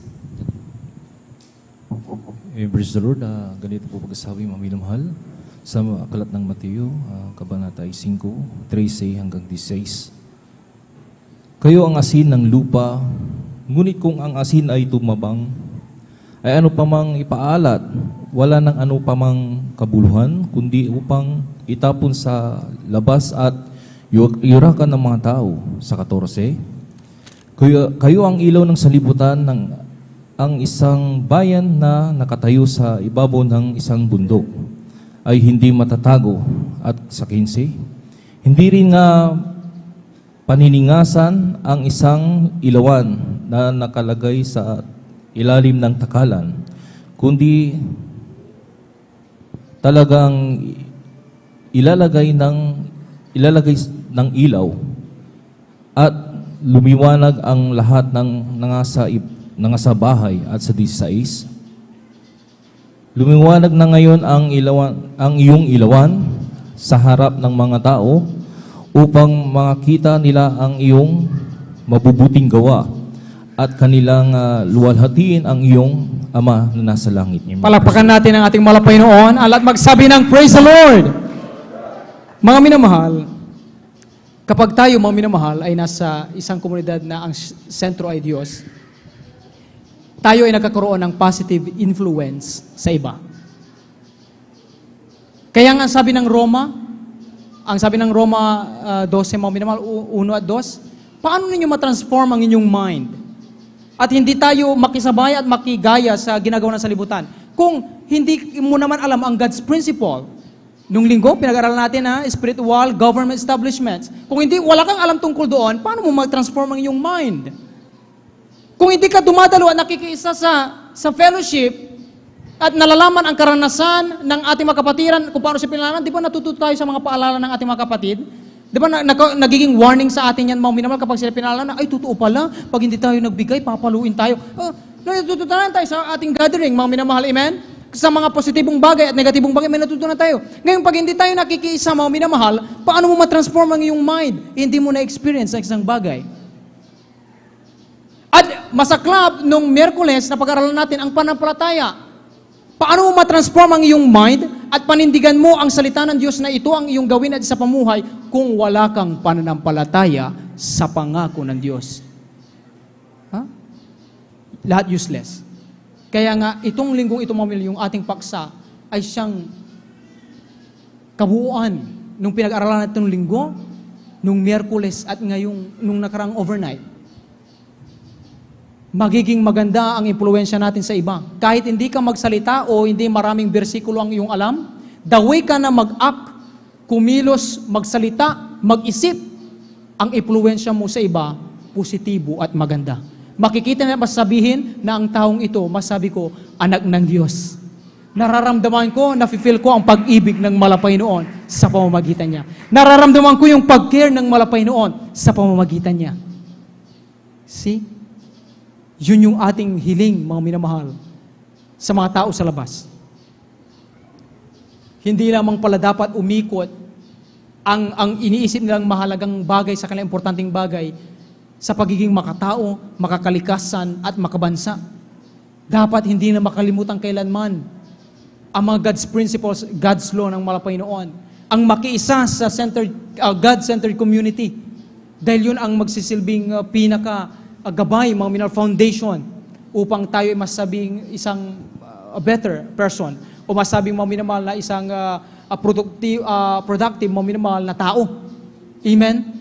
Praise the Lord. Ganito po pagkasabi mga minamahal sa aklat ng Mateo, kabanatay 5, 13 hanggang 16. Kayo ang asin ng lupa, ngunit kung ang asin ay tumabang, ay ano pa mang ipaalat, wala nang ano pa mang kabuluhan, kundi upang itapon sa labas at yurakan ng mga tao. Sa 14, kayo ang ilaw ng salibutan ng ang isang bayan na nakatayo sa ibabaw ng isang bundok ay hindi matatago. At sa 15, hindi rin nga paniningasan ang isang ilawan na nakalagay sa ilalim ng takalan, kundi talagang ilalagay ng ilaw at lumiwanag ang lahat ng nangasa bahay. At sa 16, lumiwanag na ngayon ang iyong ilawan sa harap ng mga tao upang makita nila ang iyong mabubuting gawa at kanilang luwalhatiin ang iyong Ama na nasa langit. Palakpakan natin ang ating malapay noon at magsabi ng Praise the Lord! Mga minamahal, kapag tayo mga minamahal ay nasa isang komunidad na ang sentro ay Diyos, tayo ay nagkakaroon ng positive influence sa iba. Kaya nga sabi ng Roma, ang sabi ng Roma 12, mga minamahal, 1 at 2, paano ninyo matransform ang inyong mind? At hindi tayo makisabay at makigaya sa ginagawa ng salibutan. Kung hindi mo naman alam ang God's principle, nung linggo, pinag-aralan natin na spiritual government establishments. Kung hindi, wala kang alam tungkol doon, paano mo mag-transform ang iyong mind? Kung hindi ka dumadalo at nakikiisa sa fellowship, at nalalaman ang karanasan ng ating mga kapatiran kung paano siya pinalaman, di ba natututo tayo sa mga paalala ng ating mga kapatid? Di ba nagiging warning sa atin yan, mga minamahal, kapag sila pinalaman na, ay, totoo pala, pag hindi tayo nagbigay, papaluin tayo. Natutunan tayo sa ating gathering, mga minamahal, amen? Sa mga positibong bagay at negatibong bagay, may natutunan tayo. Ngayon, pag hindi tayo nakikiisa, mga minamahal, paano mo matransform ang iyong mind? Hindi mo na-experience ang isang bagay. At masaklap, nung Miyerkules, na pag-aralan natin ang pananampalataya. Paano mo matransform ang iyong mind at panindigan mo ang salita ng Diyos na ito ang iyong gawin at sa pamuhay kung wala kang pananampalataya sa pangako ng Diyos? Lahat useless. Kaya nga, itong linggong ito, yung ating paksa, ay siyang kabuuan nung pinag-aralan natin itong linggo, nung Miyerkules at ngayong, nung nakarang overnight. Magiging maganda ang impluwensya natin sa iba. Kahit hindi ka magsalita o hindi maraming bersikulo ang iyong alam, the way ka na mag-act, kumilos, magsalita, mag-isip, ang impluwensya mo sa iba, positibo at maganda. Makikita na masasabihin na ang taong ito, masabi ko, anak ng Diyos. Nararamdaman ko, nafe-feel ko ang pag-ibig ng malapay noon sa pamamagitan niya. Nararamdaman ko yung pag-care ng malapay noon sa pamamagitan niya. See? Yun yung ating hiling, mga minamahal, sa mga tao sa labas. Hindi lamang pala dapat umikot ang iniisip nilang mahalagang bagay sa kanilang importanteng bagay sa pagiging makatao, makakalikasan, at makabansa. Dapat hindi na makalimutan kailanman ang mga God's principles, God's law ng malapay noon. Ang makiisa sa God-centered community. Dahil yun ang magsisilbing gabay, mga minor foundation, upang tayo ay masabing isang better person o masabing mga minamahal na isang productive, mga minamahal na tao. Amen?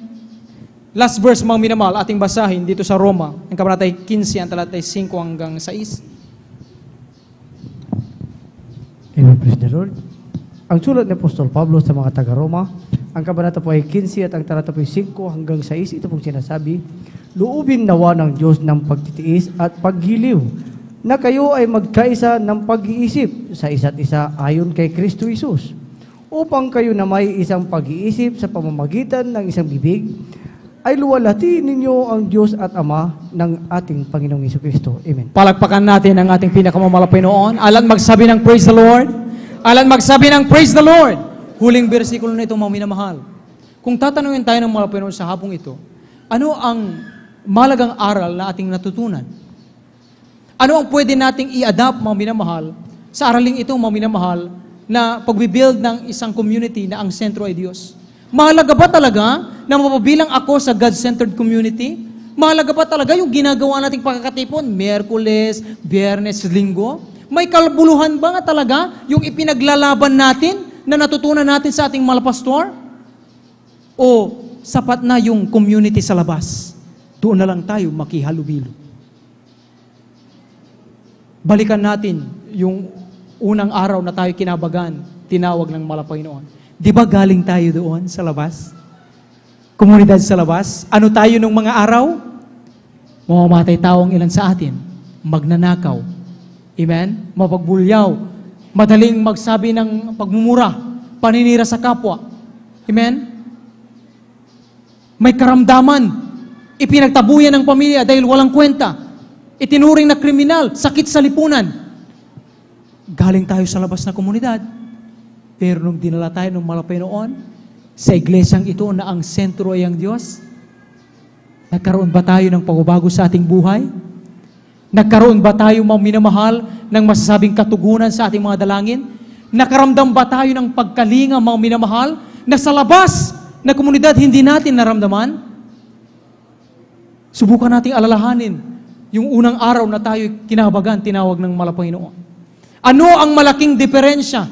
Last verse, mga minamahal, ating basahin dito sa Roma, ang kabanatay 15, ang talatay 5 hanggang 6. Amen, praise the Lord. Ang sulat ni Apostol Pablo sa mga taga-Roma, ang kabanata po ay 15 at ang talata po ay 5 hanggang 6. Ito pong sinasabi, luubin nawa ng Diyos ng pagtitiis at paghiliw na kayo ay magkaisa ng pag-iisip sa isa't isa ayon kay Kristo Jesus, upang kayo na may isang pag-iisip sa pamamagitan ng isang bibig, ay luwalhati ninyo ang Diyos at Ama ng ating Panginoong Jesucristo. Amen. Palakpakan natin ang ating pinakamamalapay noon. Alan magsabi ng praise the Lord. Alan magsabi ng praise the Lord. Huling bersikulo na ito, mga minamahal. Kung tatanungin tayo ng malapay noon sa hapong ito, ano ang malagang aral na ating natutunan? Ano ang pwede nating i-adapt, mga minamahal, sa araling ito, mga minamahal, na pagbibuild ng isang community na ang sentro ay Diyos? Mahalaga ba talaga na mapabilang ako sa God-centered community? Mahalaga ba talaga yung ginagawa nating pagkakatipon, Miyerkules, Biyernes, Linggo? May kalbuluhan ba nga talaga yung ipinaglalaban natin na natutunan natin sa ating malapastor? O sapat na yung community sa labas? Doon na lang tayo makihalubilo. Balikan natin yung unang araw na tayo kinabagan, tinawag ng malapay noon. Di ba galing tayo doon sa labas? Komunidad sa labas? Ano tayo nung mga araw? Mamamatay tao ang ilan sa atin. Magnanakaw. Amen? Mapagbulyaw. Madaling magsabi ng pagmumura. Paninira sa kapwa. Amen? May karamdaman. Ipinagtabuyan ng pamilya dahil walang kwenta. Itinuring na kriminal, sakit sa lipunan. Galing tayo sa labas na komunidad. Pero nung dinala tayo ng malapay noon, sa iglesyang ito na ang sentro ay ang Diyos, nagkaroon ba tayo ng pagbabago sa ating buhay? Nagkaroon ba tayo, mga minamahal, ng masasabing katugunan sa ating mga dalangin? Nakaramdam ba tayo ng pagkalinga, mga minamahal, na sa labas na komunidad hindi natin naramdaman? Subukan nating alalahanin yung unang araw na tayo kinabagan, tinawag ng malapay noon. Ano ang malaking diferensya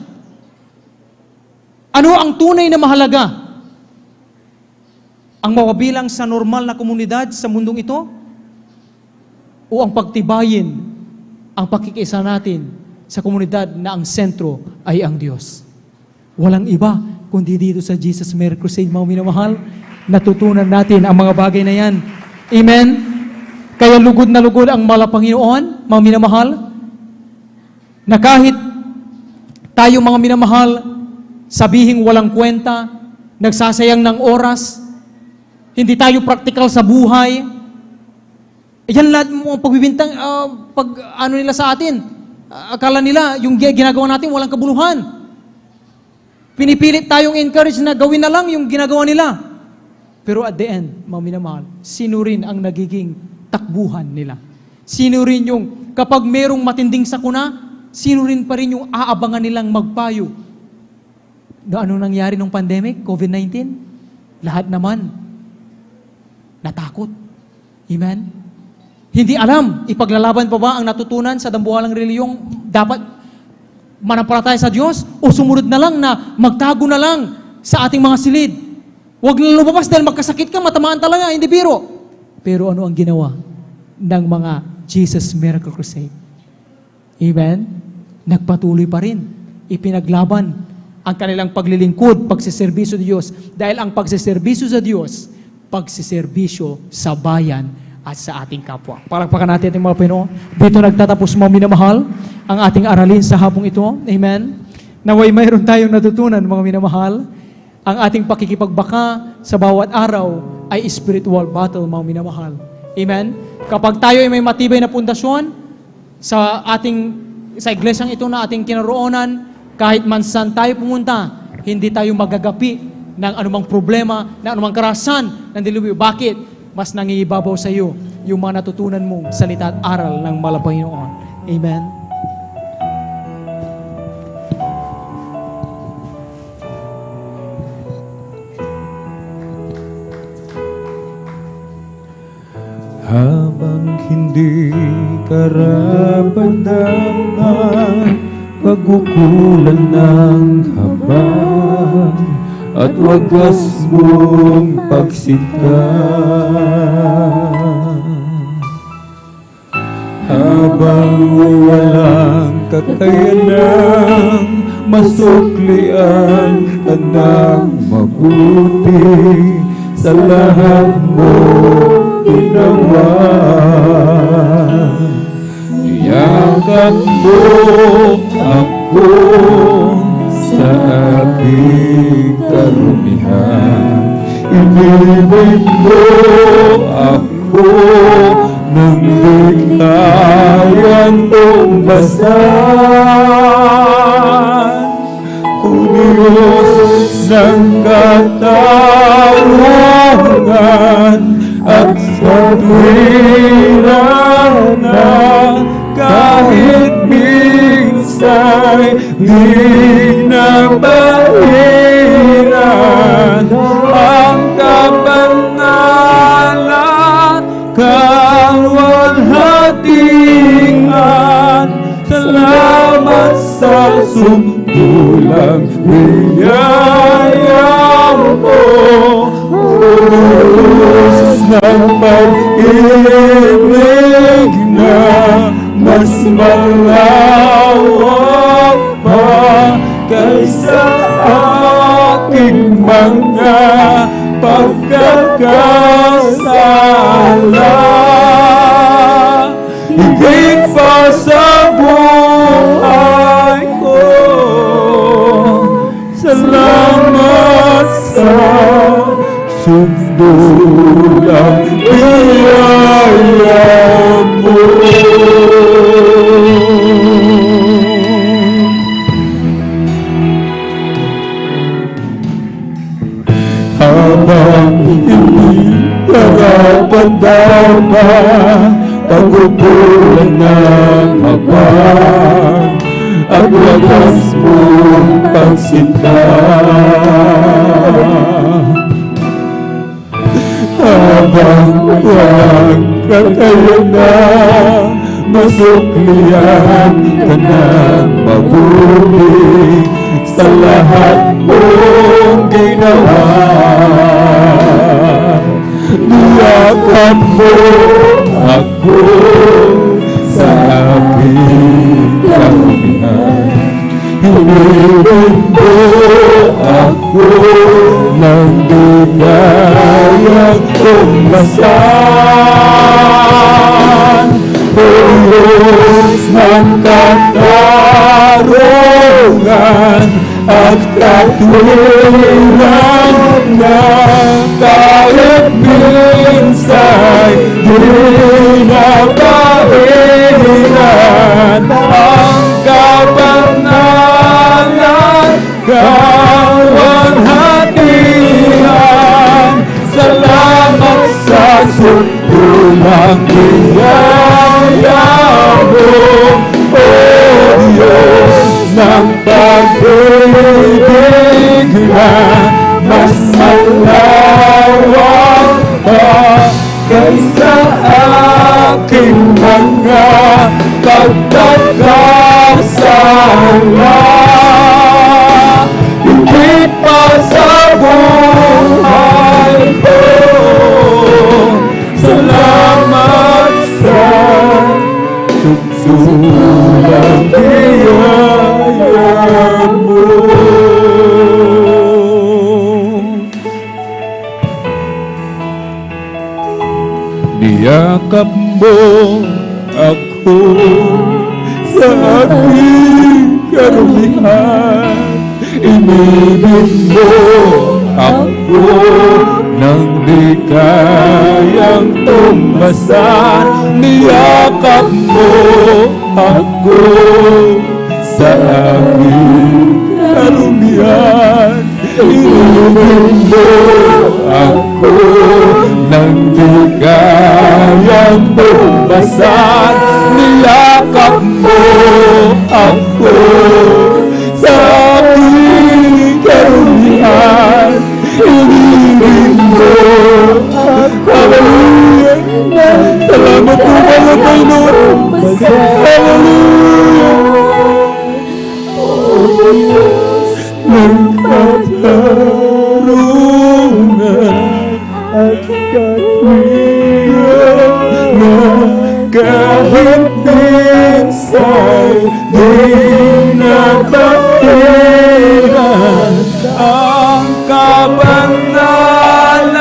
Ano ang tunay na mahalaga? Ang mawabilang sa normal na komunidad sa mundong ito? O ang pagtibayin ang pakikisa natin sa komunidad na ang sentro ay ang Diyos? Walang iba kundi dito sa Jesus Miracle Crusade, mga minamahal, natutunan natin ang mga bagay na yan. Amen? Kaya lugod na lugod ang Panginoon, mga minamahal, na kahit tayo mga minamahal, sabihing walang kwenta, nagsasayang ng oras, hindi tayo practical sa buhay, yan lahat mo pagbibintang, ano nila sa atin, akala nila yung ginagawa natin walang kabuluhan. Pinipilit tayong encourage na gawin na lang yung ginagawa nila. Pero at the end, mga minamahal, sino rin ang nagiging takbuhan nila? Sino rin yung, kapag merong matinding sakuna, sino rin pa rin yung aabangan nilang magpayo? Ano nangyari nung pandemic, COVID-19? Lahat naman, natakot. Amen? Hindi alam, ipaglalaban pa ba ang natutunan sa dambuhalang reliyong dapat manampalataya sa Diyos? O sumunod na lang na magtago na lang sa ating mga silid? Huwag na lumabas dahil magkasakit ka, matamaan talaga, hindi biro. Pero ano ang ginawa ng mga Jesus Miracle Crusade? Amen? Nagpatuloy pa rin. Ipinaglaban ang kanilang paglilingkod, pagsiservisyo sa Diyos. Dahil ang pagsiservisyo sa Diyos, pagsiservisyo sa bayan at sa ating kapwa. Palakpakan natin ating mga Pinoon. Dito nagtatapos, mga minamahal, ang ating aralin sa hapong ito. Amen? Naway mayroon tayong natutunan, mga minamahal. Ang ating pakikipagbaka sa bawat araw ay spiritual battle, mga minamahal. Amen? Kapag tayo ay may matibay na pundasyon sa iglesyang ito na ating kinaroonan, kahit man saan tayo pumunta, hindi tayo magagapi ng anumang problema, ng anumang karahasan ng dilubyo. Bakit? Mas nangibabaw sa iyo yung mga natutunan mong salita at aral ng Panginoon. Amen? Habang hindi karapat-dapat, pagkukulan ng habang at wagas mong pagsikat. Habang walang kakayanang masuklian ka ng mabuti sa lahat mo ginawa. Iyakan mo ako sa aking karumihan. Ibigay mo ako nang di kayang tumbasan. O Diyos ng katarungan at sa tuwira na kahit minsan di na bahiran ang kabanalan, kalwalhatian. Salamat sa sumpulang biyaya mo, Diyos ng pag-ibig na mas malawak pa kaysa aking mga pagkakasala. Higit pa sa buhay ko, salamat sa sundulang biyaya mo. Habang hindi karapat-dapat, pagkukulan ng habang at wagas mong pagsikat. Habang walang kakayanan masuklian ka ng mabuti sa lahat mong ginawa. Niyakap mo ako sa aking kahilingan. Hinilin mo ako nang di kayang tumasan. Pulos ng katarungan at katwiran na kahit minsa'y di napahiran ang kabanalan kawanhatian. Salamat sa suntulang biyaya mo, O Diyos ng pag-ibig na mas malawak pa kaysa aking mga pagkakasala. Higit pa sa buhay ko, salamat sa tugtulang biyaya mo. Niyakap mo ako sa aking karumihan. Inibig mo ako nang di kayang tumasan. Niyakap mo ako sa aking karumihan. Inibig mo ako nang di kayang tumasan. Niyakap mo ako sa aking karumihan. Inibig mo ako. Hallelujah! Salamat po mga Panginoon. Hallelujah! Ng katarungan at katwiran na kahit minsa'y di napahiran ang kabanalan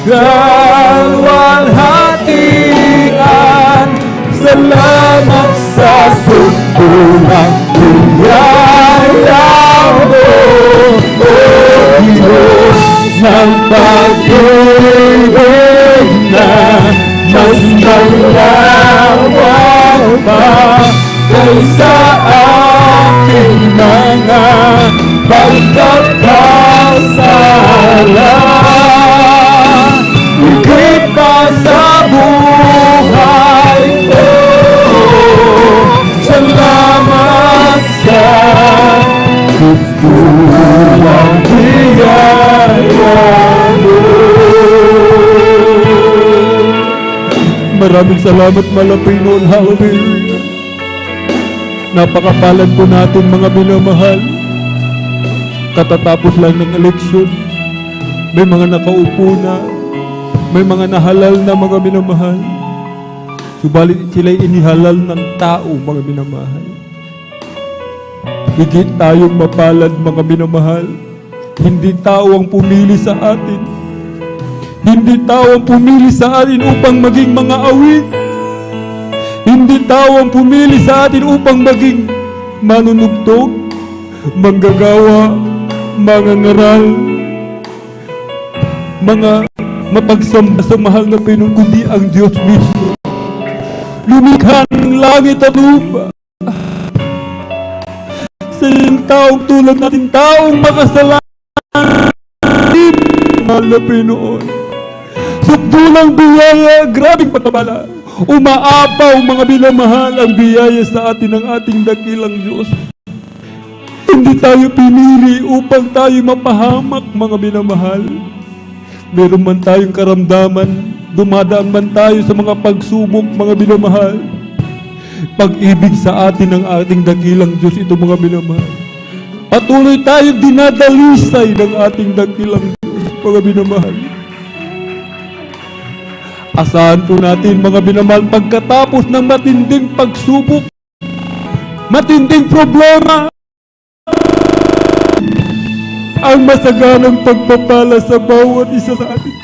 kaluwalhatian. Salamat sa suntulang biyaya mo, O Diyos ng pag-ibig na mas malawak pa kaysa aking mga pagkakasala. Higit pa sa buhay ko, salamat sa tugtulang biyaya mo. Maraming salamat Malapinoon. Hallelujah. Napakapalad po natin mga minamahal. Katatapos lang ng eleksyon, may mga nakaupo na, may mga nahalal na mga minamahal. Subalit sila'y inihalal ng tao mga minamahal. Higit tayong mapalad mga minamahal. Hindi tao ang pumili sa atin. Hindi tao ang pumili sa atin upang maging mga awit. Hindi tao ang pumili sa atin upang maging manunugtog, manggagawa, mangangaral, mga mapagsamba sa mahal na Panginoon, kundi ang Diyos mismo. Lumikha ng langit at lupa. Sa isang taong tulad natin, taong makasalanan, mahal na Panginoon. Subdulang biyaya, grabing patabala. Umaapaw mga minamahal ang biyaya sa atin ng ating dakilang Diyos. Hindi tayo pinili upang tayo mapahamak mga minamahal. Meron man tayong karamdaman, dumadaan man tayo sa mga pagsubok mga minamahal. Pag-ibig sa atin ng ating dakilang Diyos ito mga minamahal. Patuloy tayong dinadalisay ng ating dakilang Diyos, mga minamahal. Asahan po natin, mga minamahal, pagkatapos ng matinding pagsubok, matinding problema, ang masaganang pagpapala sa bawat isa sa atin.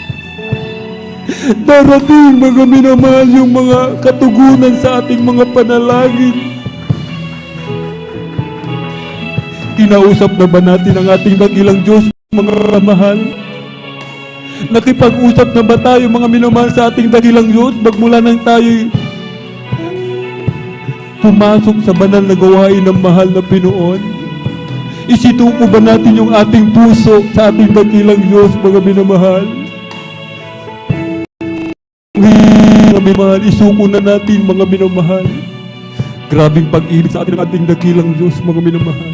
Darating, mga minamahal, yung mga katugunan sa ating mga panalangin. Kinausap na ba natin ang ating dakilang Diyos, mga mahal? Nakipag-usap na ba tayo, mga minamahal, sa ating dakilang Diyos magmula nang tayo pumasok sa banal na gawain ng mahal na Pinoon? Isituko ba natin yung ating puso sa ating dakilang Diyos, mga minamahal? Mga minamahal, isuko na natin, mga minamahal. Grabing pag-ibig sa ating dakilang Diyos, mga minamahal.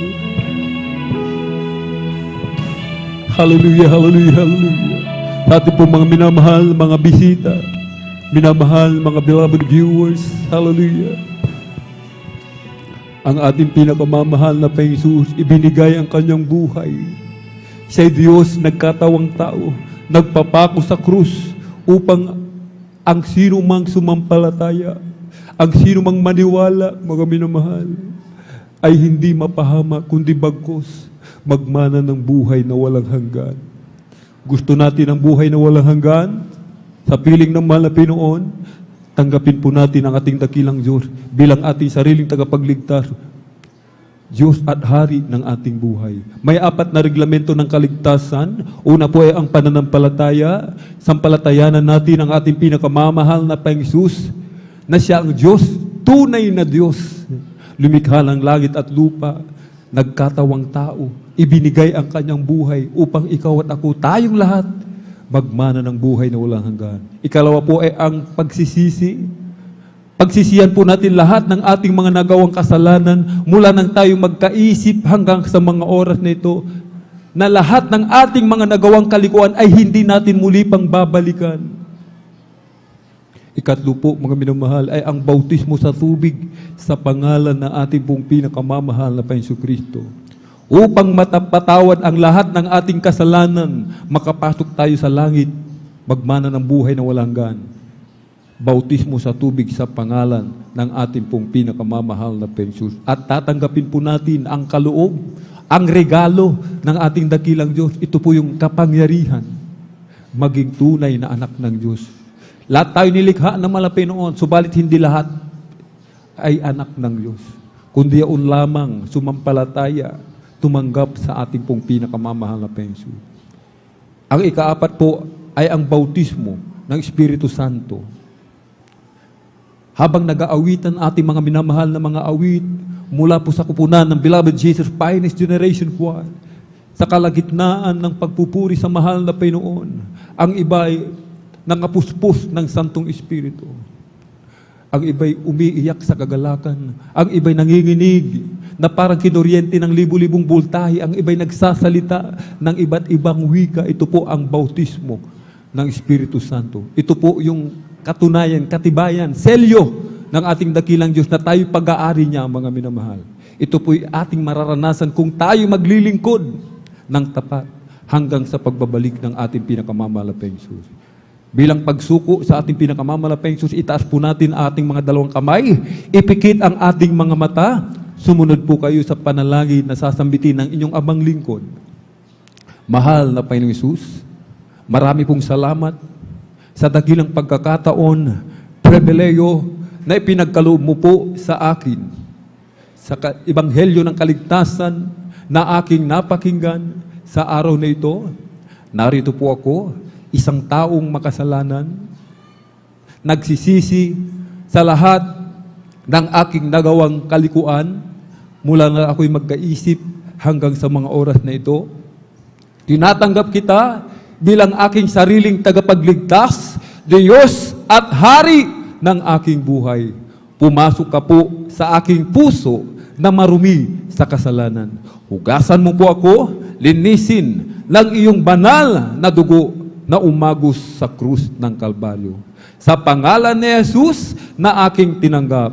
Hallelujah, hallelujah, hallelujah. Sa ating po mga minamahal, mga bisita, minamahal, mga beloved viewers, hallelujah. Ang ating pinakamamahal na Jesus, ibinigay ang kanyang buhay. Siya'y Diyos, nagkatawang tao, nagpapako sa krus upang ang sino mang sumampalataya, ang sino mang maniwala, mga minamahal, ay hindi mapahama, kundi bagkus magmana ng buhay na walang hanggan. Gusto natin ang buhay na walang hanggan? Sa piling ng mahal na Pinoon, tanggapin po natin ang ating dakilang Diyos bilang ating sariling tagapagligtas, Diyos at Hari ng ating buhay. May 4 na reglamento ng kaligtasan. Una po ay ang pananampalataya. Sampalatayanan natin ang ating pinakamamahal na Panginoon, na siya ang Diyos, tunay na Diyos. Lumikha ng langit at lupa, nagkatawang tao, ibinigay ang kanyang buhay upang ikaw at ako, tayong lahat, magmana ng buhay na walang hanggan. Ikalawa po ay ang pagsisisi. Pagsisihan po natin lahat ng ating mga nagawang kasalanan mula nang tayo magkaisip hanggang sa mga oras na ito, na lahat ng ating mga nagawang kalikuan ay hindi natin muli pang babalikan. Ikatlo po, mga minamahal, ay ang bautismo sa tubig sa pangalan ng ating pong pinakamamahal na Panginoon Kristo. Upang matapatawad ang lahat ng ating kasalanan, makapasok tayo sa langit, magmana ng buhay na walang hanggan. Bautismo sa tubig sa pangalan ng ating pong pinakamamahal na Panginoon. At tatanggapin po natin ang kaloob, ang regalo ng ating dakilang Diyos. Ito po yung kapangyarihan, maging tunay na anak ng Diyos. Lahat tayo nilikha ng malapit noon, subalit hindi lahat ay anak ng Diyos. Kundi yaon lamang sumampalataya, tumanggap sa ating pong pinakamamahal na Panginoon. Ang ika-4 po ay ang bautismo ng Espiritu Santo. Habang nag-aawitan ating mga minamahal na mga awit mula po sa kupunan ng Beloved Jesus Finest Generation Choir, sa kalagitnaan ng pagpupuri sa mahal na Panginoon, ang iba ay nangapuspos ng Santong Espiritu. Ang iba'y umiiyak sa kagalakan. Ang iba'y nanginginig na parang kinuryente ng libu-libong voltahe. Ang iba'y nagsasalita ng iba't ibang wika. Ito po ang bautismo ng Espiritu Santo. Ito po yung katunayan, katibayan, selyo ng ating dakilang Diyos na tayo pag-aari niya, mga minamahal. Ito po yung ating mararanasan kung tayo maglilingkod ng tapat hanggang sa pagbabalik ng ating pinakamamahal na Panginoon. Bilang pagsuko sa ating pinakamamahal Sus, itaas po natin ang ating mga dalawang kamay, ipikit ang ating mga mata, sumunod po kayo sa panalangin na sasambitin ng inyong abang lingkod. Mahal na Panginoong Hesus, marami pong salamat sa dakilang pagkakataon, pribileyo na ipinagkaloob mo po sa akin, sa ebanghelyo ng kaligtasan na aking napakinggan sa araw na ito. Narito po ako, isang taong makasalanan, nagsisisi sa lahat ng aking nagawang kalikuan mula na ako'y magkaisip hanggang sa mga oras na ito. Tinatanggap kita bilang aking sariling tagapagligtas, Diyos at Hari ng aking buhay. Pumasok ka po sa aking puso na marumi sa kasalanan. Hugasan mo po ako, linisin ng iyong banal na dugo na umagos sa krus ng Kalbaryo. Sa pangalan ni Jesus na aking tinanggap,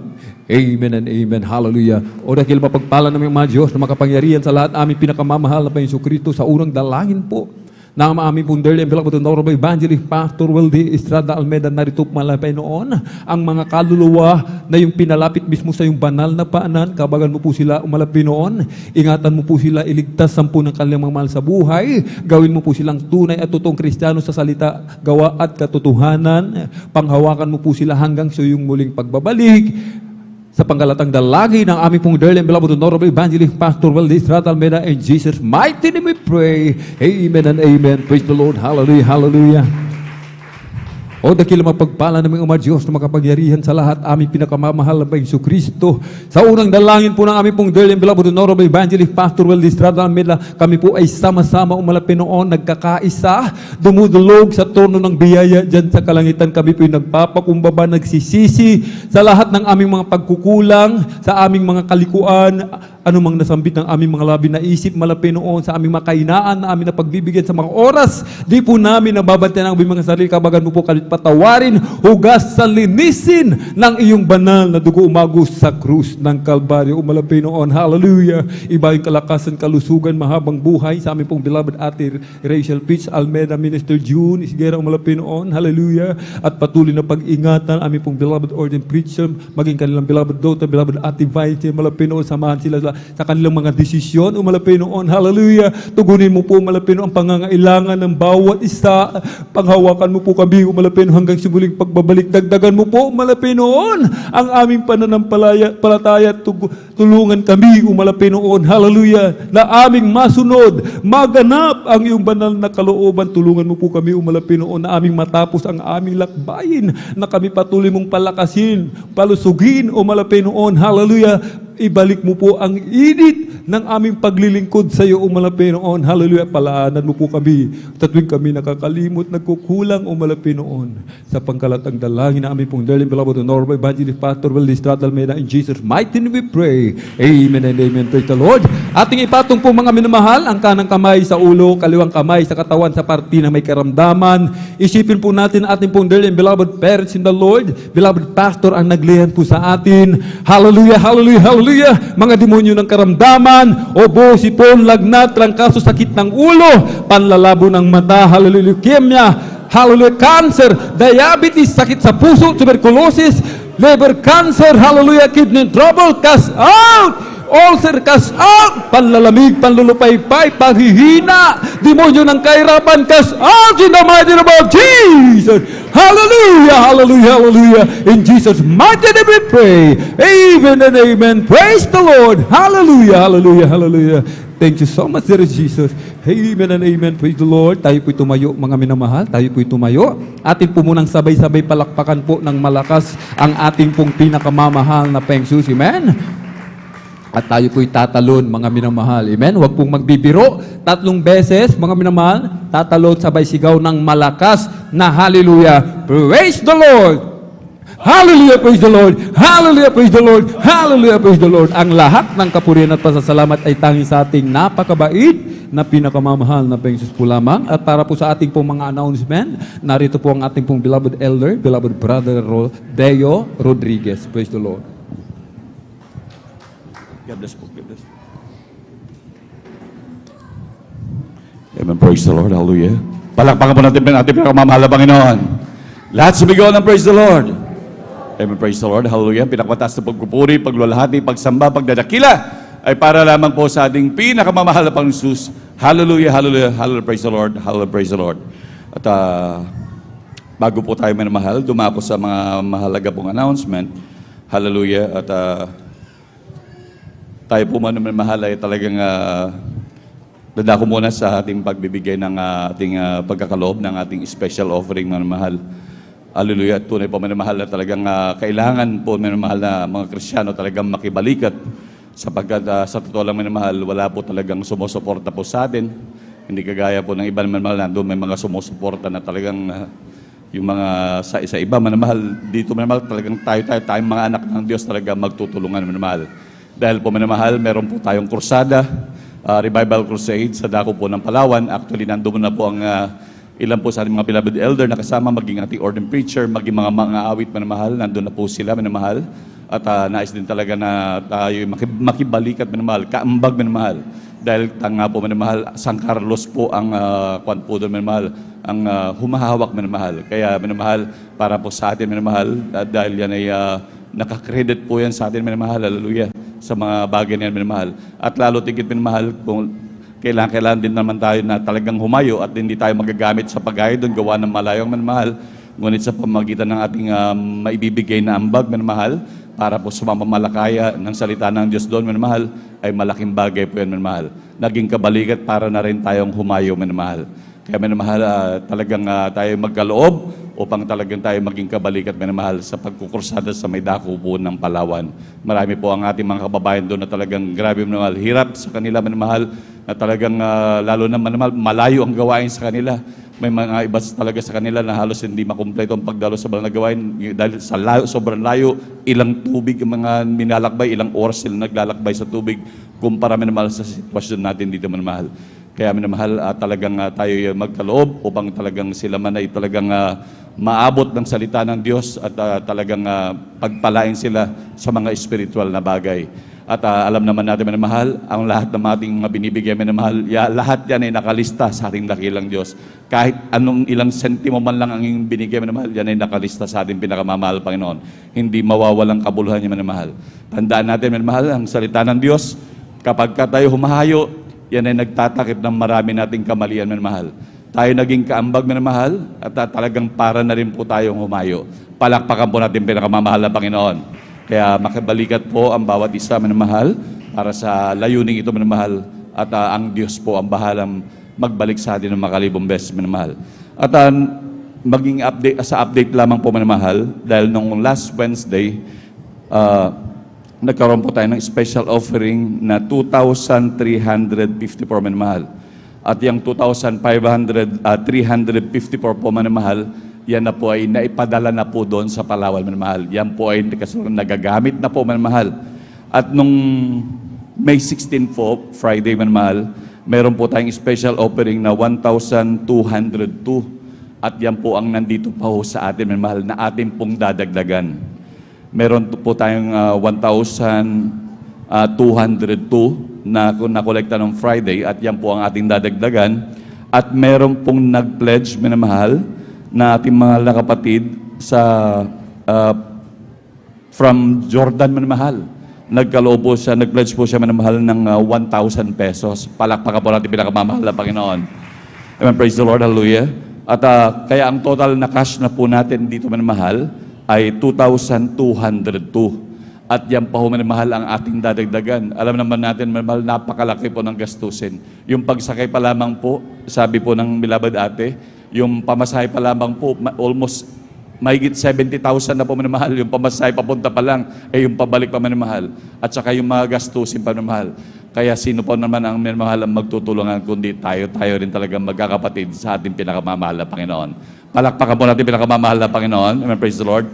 Amen and amen. Hallelujah. O dahil mapagpala namin mga Diyos na makapangyarihan sa lahat aming pinakamamahal na Panginoon Kristo sa unang dalangin po na ang aming pundar ang bilak Honorable Evangelist Pastor Weldy Estrada Almeida narito malapay noon ang mga kaluluwa na yung pinalapit mismo sa yung banal na paanan, kabagan mo po sila umalapit noon, ingatan mo po sila iligtas sampu ng kanilang mga mahal sa buhay, gawin mo po silang tunay at totoong Kristiyano sa salita, gawa at katotohanan, panghawakan mo po sila hanggang sa yung muling pagbabalik. Sa panggalatang dalagi ng aming pong dearly and beloved Honorable Evangelist Pastor Weldy Estrada Almeida, in Jesus' mighty name we pray. Amen and amen. Praise the Lord. Hallelujah. Hallelujah. O dakila mapagpala namin Ama Diyos na makapangyarihan sa lahat aming pinakamamahal na Panginoon Kristo. Sa unang dalangin po ng aming pong dearly and beloved Honorable Evangelist Pastor Weldy Estrada Almeida, kami po ay sama-sama umalapit noon, nagkakaisa, dumudulog sa trono ng biyaya dyan sa kalangitan. Kami po ay nagpapakumbaba, nagsisisi sa lahat ng aming mga pagkukulang, sa aming mga kalikuan, anumang nasambit ng aming mga labi na isip, malapit noon sa aming mga kainaan na aming napagbibigyan sa mga oras. Di po namin nababantayan ang aming mga sarili, kabagan mo po kalit patawarin, hugas sa linisin ng iyong banal na dugo umagos sa krus ng Kalbaryo. Umalapit noon. Hallelujah. Iba yung kalakasan, kalusugan, mahabang buhay sa aming pong beloved ate Rachel Pitts Almeida, Minister June Isguera, umalapit noon. Hallelujah. At patuloy na pag-ingatan aming pong beloved ordained preacher, maging kanilang beloved daughter, beloved ate Vice, umalapit noon, samahan sila sa kanilang mga desisyon, umalapit noon. Hallelujah. Tugunin mo po, umalapit noon, ang pangangailangan ng bawat isa. Panghawakan mo po kami, umalapit noon, hanggang simuling pagbabalik. Dagdagan mo po, umalapit noon, ang aming pananampalataya. Tulungan kami, umalapit noon. Hallelujah. Na aming masunod, maganap ang iyong banal na kalooban. Tulungan mo po kami, umalapit noon, na aming matapos ang aming lakbayin, na kami patuloy mong palakasin, palusugin, umalapit noon. Hallelujah. Ibalik mo po ang init ng aming paglilingkod sa iyo, umalapit noon. Hallelujah. Palaanan mo po kami. Tuwing kami nakakalimot, nagkukulang, umalapit noon. Sa pangkalatang dalangin na aming pong dearly beloved Honorable Evangelist Pastor Weldy Estrada Almeida, in Jesus' mighty name we pray. Amen and amen. Praise the Lord. Ating ipatong po mga minamahal, ang kanang kamay sa ulo, kaliwang kamay sa katawan, sa parte na may karamdaman. Isipin po natin ating pong dearly and beloved parents in the Lord, beloved pastor ang naglihan po sa atin. Hallelujah, hallelujah, hallelujah. Mga demonyo ng karamdaman, obo, sipon, lagnat, trangkaso, sakit ng ulo, panlalabo ng mata, hallelujah, leukemia, hallelujah, cancer, diabetes, sakit sa puso, tuberculosis, liver cancer, hallelujah, kidney trouble, cast out, ulcer, cast out, panlalamig, panlulupaypay, paghihina, demonyo ng kahirapan, cast out in the mighty name of Jesus. Hallelujah, hallelujah, hallelujah. In Jesus' mighty name we pray. Amen and amen. Praise the Lord. Hallelujah, hallelujah, hallelujah. Thank you so much, dear Jesus. Amen and amen. Praise the Lord. Tayo po'y tumayo, mga minamahal. Tayo po'y tumayo. Atin po munang sabay-sabay palakpakan po ng malakas ang ating pong pinakamamahal na Peng Sus. Amen. At tayo po'y tatalon, mga minamahal. Amen? Huwag pong magbibiro. 3 beses, mga minamahal, tatalon sabay sigaw ng malakas na hallelujah. Praise the Lord! Hallelujah, praise the Lord! Hallelujah, praise the Lord! Hallelujah, praise the Lord! Ang lahat ng kapurihan at pasasalamat ay tanging sa ating napakabait na pinakamamahal na Panginoon po lamang. At para po sa ating pong mga announcement, narito po ang ating pong beloved elder, beloved brother Deo Rodriguez. Praise the Lord. God bless po. God bless. Amen. Praise the Lord. Hallelujah. Palakpakan po natin ating pinakamamahal na Panginoon. Lahat sumigaw ng praise the Lord. Amen. Praise the Lord. Hallelujah. Pinakmataas na pagpupuri, paglulahati, pagsamba, pagdadakila ay para lamang po sa ating pinakamamahal na Panginoon Jesus. Hallelujah. Hallelujah. Hallelujah. Praise the Lord. Hallelujah. Praise the Lord. At bago po tayo minamahal, dumako sa mga mahalaga pong announcement. Hallelujah. At tayo po man mahal ay talagang dadako muna sa ating pagbibigay ng ating pagkakaloob ng ating special offering man mahal. Hallelujah. Tunay po man mahal na talagang kailangan po man mahal na mga Kristiyano talagang makibalikat sapagkat sa totoo lang man mahal wala po talagang sumusuporta po sa atin. Hindi kagaya po ng iba man mahal na doon may mga sumusuporta na talagang yung mga sa iba man mahal dito man mahal talagang tayong mga anak ng Diyos talaga magtutulungan man mahal. Dahil po manamahal, meron po tayong krusada, Revival Crusade sa dako po ng Palawan. Actually, nandoon na po ang ilan po sa ating mga beloved elder na kasama, maging ating ordained preacher, maging mga awit manamahal, nandoon na po sila manamahal. At nais din talaga na tayo makibalikat, minamahal, kaambag, minamahal. Dahil tanga po, minamahal, San Carlos po ang kwan po doon, minamahal, ang humahawak, minamahal. Kaya, minamahal, para po sa atin, minamahal, dahil yan ay nakakredit po yan sa atin, minamahal, hallelujah, sa mga bagay na yan, minamahal. At lalo tigit, minamahal, kung kailangan din naman tayo na talagang humayo at hindi tayo magagamit sa pagaya doon, gawa ng malayong, minamahal. Ngunit sa pamagitan ng ating maibibigay na ambag, minamahal, para po sa mamamalakaya ng salita ng Diyos doon, minamahal, ay malaking bagay po yan, minamahal. Naging kabalikat para na rin tayong humayo, minamahal. Kaya minamahal, talagang tayo magkaloob upang talagang tayo maging kabalikat, minamahal, sa pagkukursada sa may dako po ng Palawan. Marami po ang ating mga kababayan doon na talagang grabe, minamahal, hirap sa kanila, minamahal, na talagang lalo na, minamahal, malayo ang gawain sa kanila. May mga iba talaga sa kanila na halos hindi makumpleto ang pagdalo sa mga gawain dahil sa layo, sobrang layo, ilang tubig ang mga minalakbay, ilang oras sila naglalakbay sa tubig kumpara, minamahal, sa sitwasyon natin dito, minamahal. Kaya, minamahal, talagang tayo magkaloob upang talagang sila man ay talagang maabot ng salita ng Diyos at talagang pagpalain sila sa mga spiritual na bagay. At alam naman natin, minamahal, ang lahat ng ating binibigay, minamahal, lahat yan ay nakalista sa ating dakilang Diyos. Kahit anong ilang sentimo man lang ang binigay, minamahal, yan ay nakalista sa ating pinakamamahal, Panginoon. Hindi mawawalang kabuluhan niya, minamahal. Tandaan natin, minamahal, ang salita ng Diyos, kapag tayo humahayo, yan ay nagtatakip ng marami nating kamalian, minamahal. Tayo naging kaambag, minamahal, at talagang para na rin po tayong humayo. Palakpakan po natin pinakamamahal na Panginoon. Kaya makibalikat po ang bawat isa, minamahal, para sa layuning ito, minamahal, at ang Diyos po ang bahalang magbalik sa atin ng makalibong beses, minamahal. At maging update lamang po, minamahal, dahil nung last Wednesday, nagkaroon po tayo ng special offering na 2,354, minamahal. At yung 354 po, minamahal, yan na po ay naipadala na po doon sa Palawan, minamahal. Yan po ay nagagamit na po, minamahal. At nung May 16 po, Friday, minamahal, meron po tayong special offering na 1,202. At yan po ang nandito pa ho sa atin, minamahal, na atin pong dadagdagan. Meron po tayong 1,202 na nakolekta ng Friday at yan po ang ating dadagdagan. At meron pong nag-pledge, minamahal, na ating mga kapatid sa from Jordan, minamahal. Nagkaloob po siya, nag-pledge po siya, minamahal, ng 1,000 pesos. Palakpakan po natin pinakamamahal na Panginoon. Amen, praise the Lord, hallelujah. At kaya ang total na cash na po natin dito, minamahal, ay 2,202. At yan pa ho, minamahal, ang ating dadagdagan. Alam naman natin, minamahal, napakalaki po ng gastusin. Yung pagsakay pa lamang po, sabi po ng bilabad ate, yung pamasahe pa lamang po, almost mahigit 70,000 na po, minamahal. Yung pamasahe papunta pa lang, yung pabalik pa, minamahal. At saka yung mga gastusin pa, minamahal. Kaya sino po naman ang minamahal ang magtutulungan kundi tayo rin talaga magkakapatid sa ating pinakamamahal na Panginoon. Palakpakan po natin pinakamamahal na Panginoon. Amen, praise the Lord.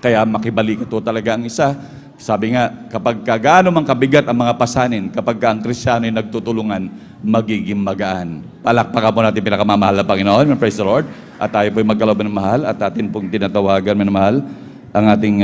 Kaya makibalik ito talaga ang isa. Sabi nga, kapag gaano mang kabigat ang mga pasanin, kapag ang Kristyano ay nagtutulungan, magiging magaan. Palakpakan po natin pinakamamahal na Panginoon. Amen, praise the Lord. At tayo po'y magkaloob ng mahal at atin pong tinatawagan ng mahal ang ating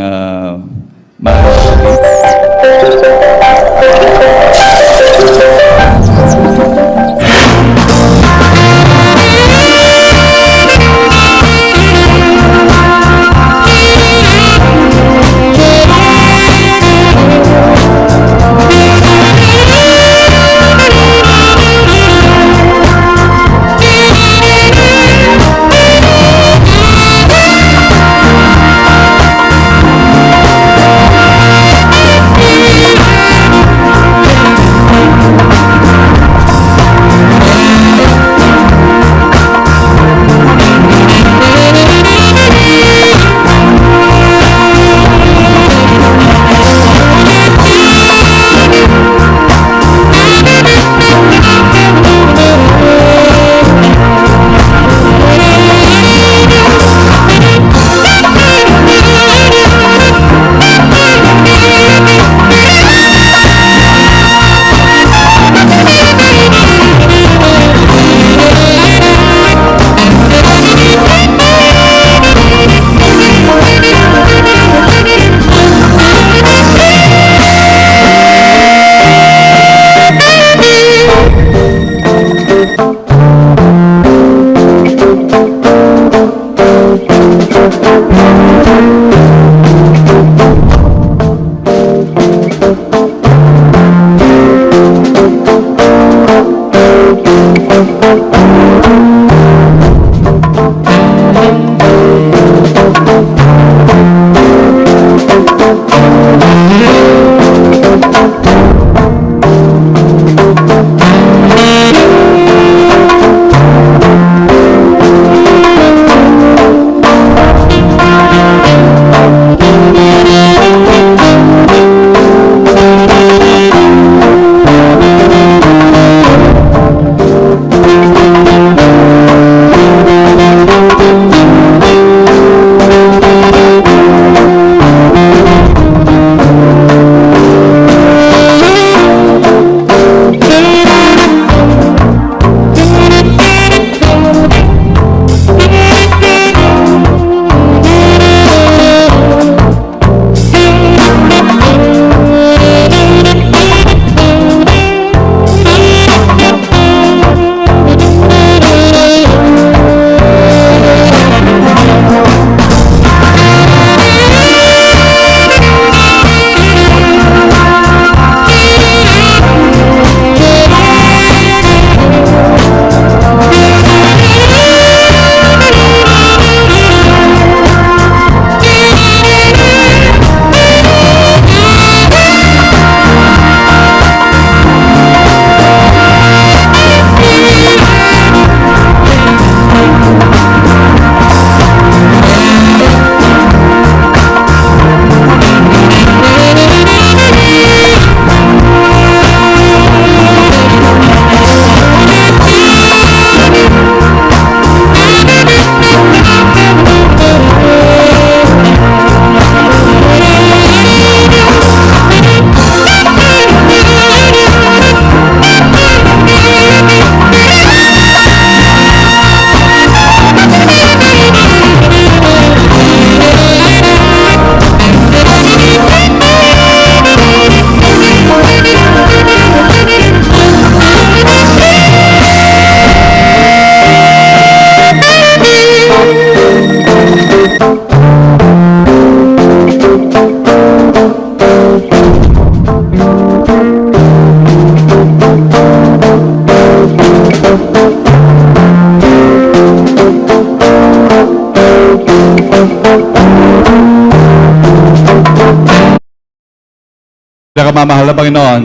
Pinakamamahal na Panginoon.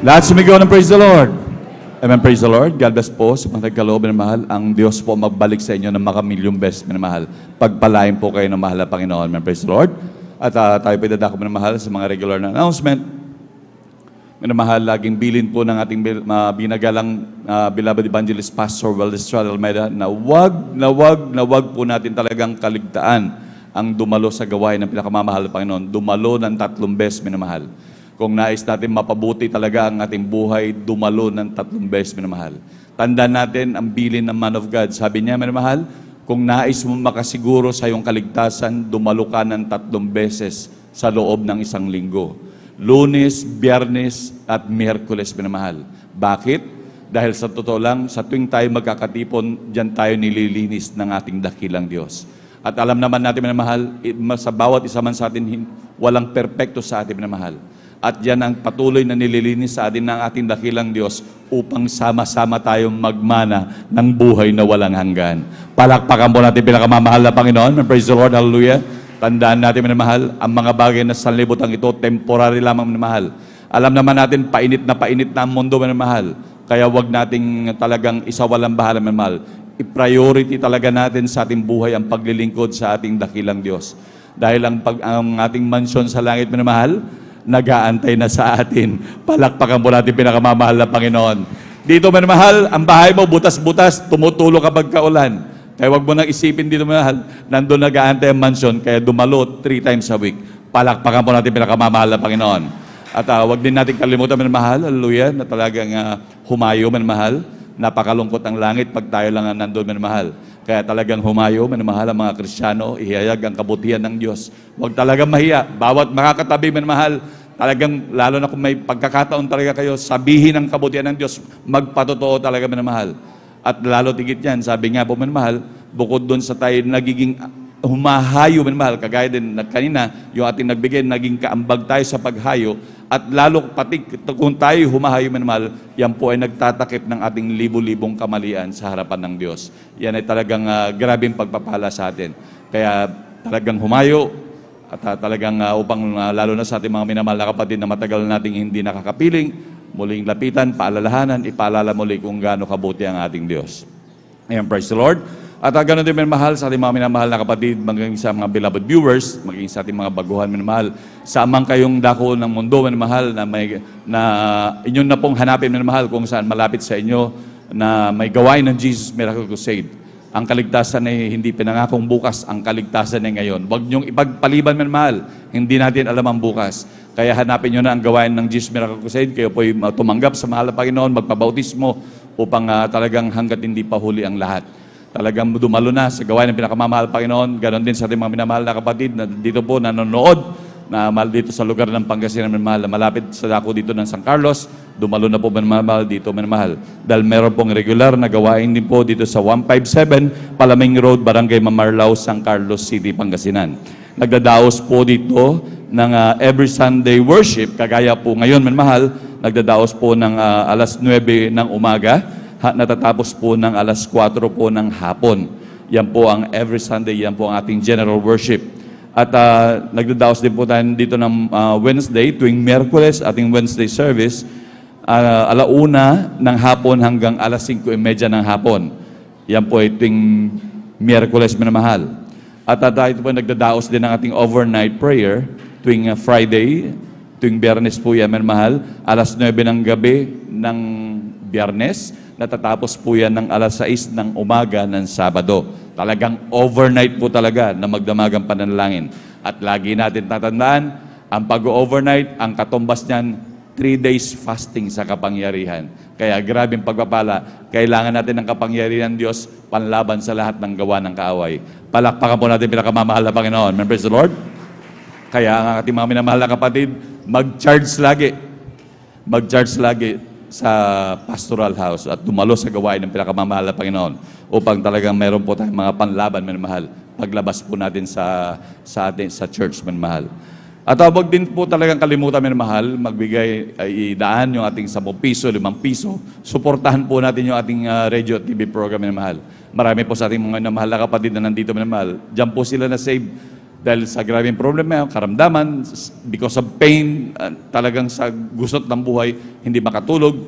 Lahat sumigaw ng praise the Lord. Amen, praise the Lord. God bless po sa mga nagkaloob, minamahal. Ang Diyos po magbalik sa inyo ng makamilyong beses, minamahal. Pagpalain po kayo ng mahal na Panginoon. Amen, praise the Lord. At tayo po idadako, minamahal, sa mga regular na announcement. Minamahal, laging bilin po ng ating binagalang beloved evangelist Pastor Valdestral Almeida na wag po natin talagang kaligtaan ang dumalo sa gawain ng pinakamamahal na Panginoon. Dumalo ng 3 beses, minamahal. Kung nais natin mapabuti talaga ang ating buhay, dumalo ng 3 beses, minamahal. Tandaan natin ang bilin ng man of God. Sabi niya, minamahal, kung nais mo makasiguro sa iyong kaligtasan, dumalo ka ng 3 beses sa loob ng 1 linggo. Lunes, Biyernes, at Miyerkules, minamahal. Bakit? Dahil sa totoo lang, sa tuwing tayo magkakatipon, diyan tayo nililinis ng ating dakilang Diyos. At alam naman natin, minamahal, sa bawat isa man sa atin, walang perpekto sa atin, minamahal. At yan ang patuloy na nililinis sa atin ng ating dakilang Diyos upang sama-sama tayong magmana ng buhay na walang hanggan. Palakpakan po natin pinakamamahal na Panginoon. Praise the Lord, hallelujah. Tandaan natin, minamahal, ang mga bagay na sanlibutan ito, temporary lamang, minamahal. Alam naman natin, painit na ang mundo, minamahal. Kaya wag nating talagang isawalang bahala, minamahal. I-priority talaga natin sa ating buhay ang paglilingkod sa ating dakilang Diyos. Dahil ang ating mansyon sa langit, minamahal, nag-aantay na sa atin. Palakpakan po natin pinakamamahal na Panginoon. Dito, minamahal, ang bahay mo, butas-butas, tumutulo kapag kaulan. Kaya wag mo nang isipin dito, minamahal, nandun nag-aantay ang mansyon, kaya dumalo 3 times a week. Palakpakan po natin pinakamamahal na Panginoon. At wag din natin kalimutan, minamahal, hallelujah, na talagang humayo, minamahal. Napakalungkot ang langit pag tayo lang nandun, minamahal. Kaya talagang humayo, minamahal, ang mga Kristiyano, ihayag ang kabutihan ng Diyos. Huwag talagang mahiya. Bawat makakatabi, minamahal, talagang, lalo na kung may pagkakataon talaga kayo, sabihin ang kabutihan ng Diyos, magpatotoo talaga, minamahal. At lalo tigit yan, sabi nga po, minamahal, bukod doon sa tayo nagiging humahayo, minamahal, kagaya din kanina, yung ating nagbigay, naging kaambag tayo sa paghayo, At lalo pati kung tayo humahayo minamahal, yan po ay nagtatakip ng ating libo-libong kamalian sa harapan ng Diyos. Yan ay talagang grabing pagpapala sa atin. Kaya talagang humayo at talagang upang lalo na sa ating mga minamahal na kapatid na matagal nating hindi nakakapiling, muling lapitan, paalalahanan, ipaalala muli kung gaano kabuti ang ating Diyos. Ayan, praise the Lord. At ganoon din minamahal sa ating mga minamahal na kapatid, maging sa mga beloved viewers, maging sa ating mga baguhan minamahal, sa amang kayong dako ng mundo minamahal na inyong na pong hanapin minamahal kung saan malapit sa inyo na may gawain ng Jesus Miracle Crusade. Ang kaligtasan ay hindi pinangakong bukas, ang kaligtasan ay ngayon. Huwag niyong ipagpaliban minamahal, hindi natin alam ang bukas. Kaya hanapin niyo na ang gawain ng Jesus Miracle Crusade, kayo po'y tumanggap sa mahal na Panginoon, magpabautismo upang talagang hanggat hindi pa huli ang lahat. Talagang dumalo na sa gawain ng pinakamamahal Panginoon. Ganon din sa ating mga minamahal na kapatid na dito po nanonood, na dito sa lugar ng Pangasinan minamahal, na malapit sa dako dito ng San Carlos. Dumalo na po minamahal dito minamahal. Dahil meron pong regular na gawain din po dito sa 157 Palaming Road, Barangay Mamarlao, San Carlos City, Pangasinan. Nagdadaos po dito ng every Sunday worship, kagaya po ngayon minamahal, nagdadaos po ng alas 9 ng umaga, natatapos po ng alas 4 po ng hapon. Yan po ang every Sunday, yan po ang ating general worship. At nagdadaos din po tayo dito ng Wednesday, tuwing Miyerkules, ating Wednesday service, alauna ng hapon hanggang alas 5:30 ng hapon. Yan po ay tuwing Miyerkules minamahal. At tayo po nagdadaos din ng ating overnight prayer, tuwing Friday, tuwing Biyernes po yan minamahal, alas 9 ng gabi ng Biyernes, natatapos po yan ng alas 6 ng umaga ng Sabado. Talagang overnight po talaga na magdamagang pananalangin. At lagi natin tatandaan, ang pag-overnight, ang katumbas niyan, 3 days fasting sa kapangyarihan. Kaya grabing pagpapala, kailangan natin ng kapangyarihan ng Diyos panlaban sa lahat ng gawa ng kaaway. Palakpakan po natin pinakamamahal na Panginoon. Praise the Lord. Kaya ang ating mga minamahal na kapatid, mag-charge lagi. Mag-charge lagi sa pastoral house at dumalo sa gawain ng pinakamamahal na Panginoon upang talagang meron po tayong mga panlaban minamahal paglabas po natin sa church minamahal. At huwag din po talagang kalimutan minamahal, magbigay, idaan yung ating 10 piso, 5 piso. Suportahan po natin yung ating radio at TV program minamahal. Marami po sa ating mga minamahal na kapatid na nandito minamahal. Diyan po sila na save dahil sa grabing problema, karamdaman, because of pain, talagang sa gusot ng buhay, hindi makatulog.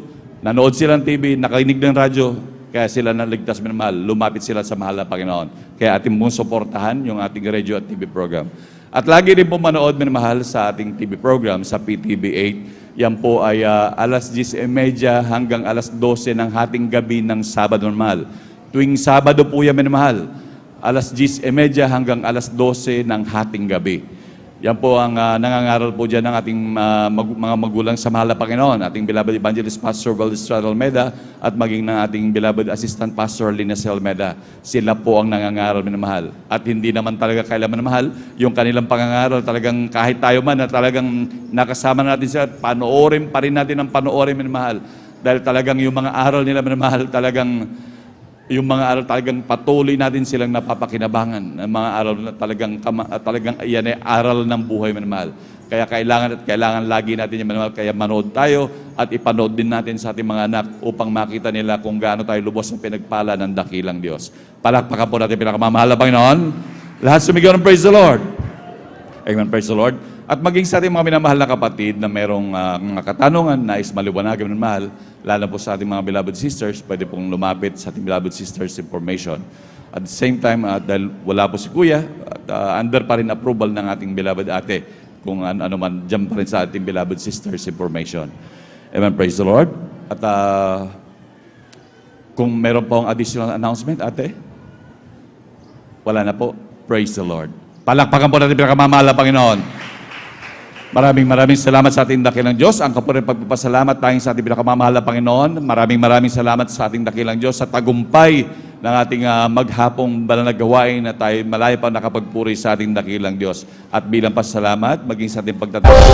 Nanood sila ng TV, nakainig ng radyo, kaya sila naligtas minamahal. Lumapit sila sa mahal na Panginoon. Kaya ating mong suportahan yung ating radio at TV program. At lagi rin po manood minamahal sa ating TV program, sa PTV8. Yan po ay alas 10:30 hanggang alas 12 ng hating gabi ng Sabado minamahal. Tuwing Sabado po yan minamahal. Alas 10:30 hanggang alas 12 ng hating gabi. Yan po ang nangangaral po dyan ng ating mga magulang sa mahal na Panginoon, ating beloved evangelist Pastor Valdez Almeda at maging ng ating beloved assistant Pastor Linus Almeda. Sila po ang nangangaral minamahal. At hindi naman talaga kailanman minamahal, yung kanilang pangangaral talagang kahit tayo man na talagang nakasama natin sila, panoorin pa rin natin ang panoorin minamahal. Dahil talagang yung mga aral nila minamahal talagang yung mga aral talagang patuloy natin silang napapakinabangan. Ang mga aral na talagang yan ay aral ng buhay minamahal. Kaya kailangan lagi natin yung minamahal. Kaya manood tayo at ipanood din natin sa ating mga anak upang makita nila kung gaano tayo lubos ng pinagpala ng dakilang Diyos. Palakpakan po natin pinakamamahal na Panginoon. Lahat sumigaw ng praise the Lord. Amen, praise the Lord. At maging sa ating mga minamahal na kapatid na merong mga katanungan, nais maliwanagan minamahal, lalo po sa ating mga beloved sisters, pwede pong lumapit sa ating beloved sisters information. At the same time, dahil wala po si Kuya, under pa rin approval ng ating beloved ate, kung ano man, dyan pa rin sa ating beloved sisters information. Amen, praise the Lord. At kung meron pong additional announcement, ate? Wala na po. Praise the Lord. Palakpakan po natin pinakamamahal na Panginoon. Maraming salamat sa ating dakilang Diyos. Ang kapunin pagpapasalamat tayong sa ating pinakamamahal na Panginoon. Maraming salamat sa ating dakilang Diyos sa tagumpay ng ating maghapong banal na gawain na tayo malayo pa nakapagpuri sa ating dakilang Diyos. At bilang pasalamat, maging sa ating pagtatapos.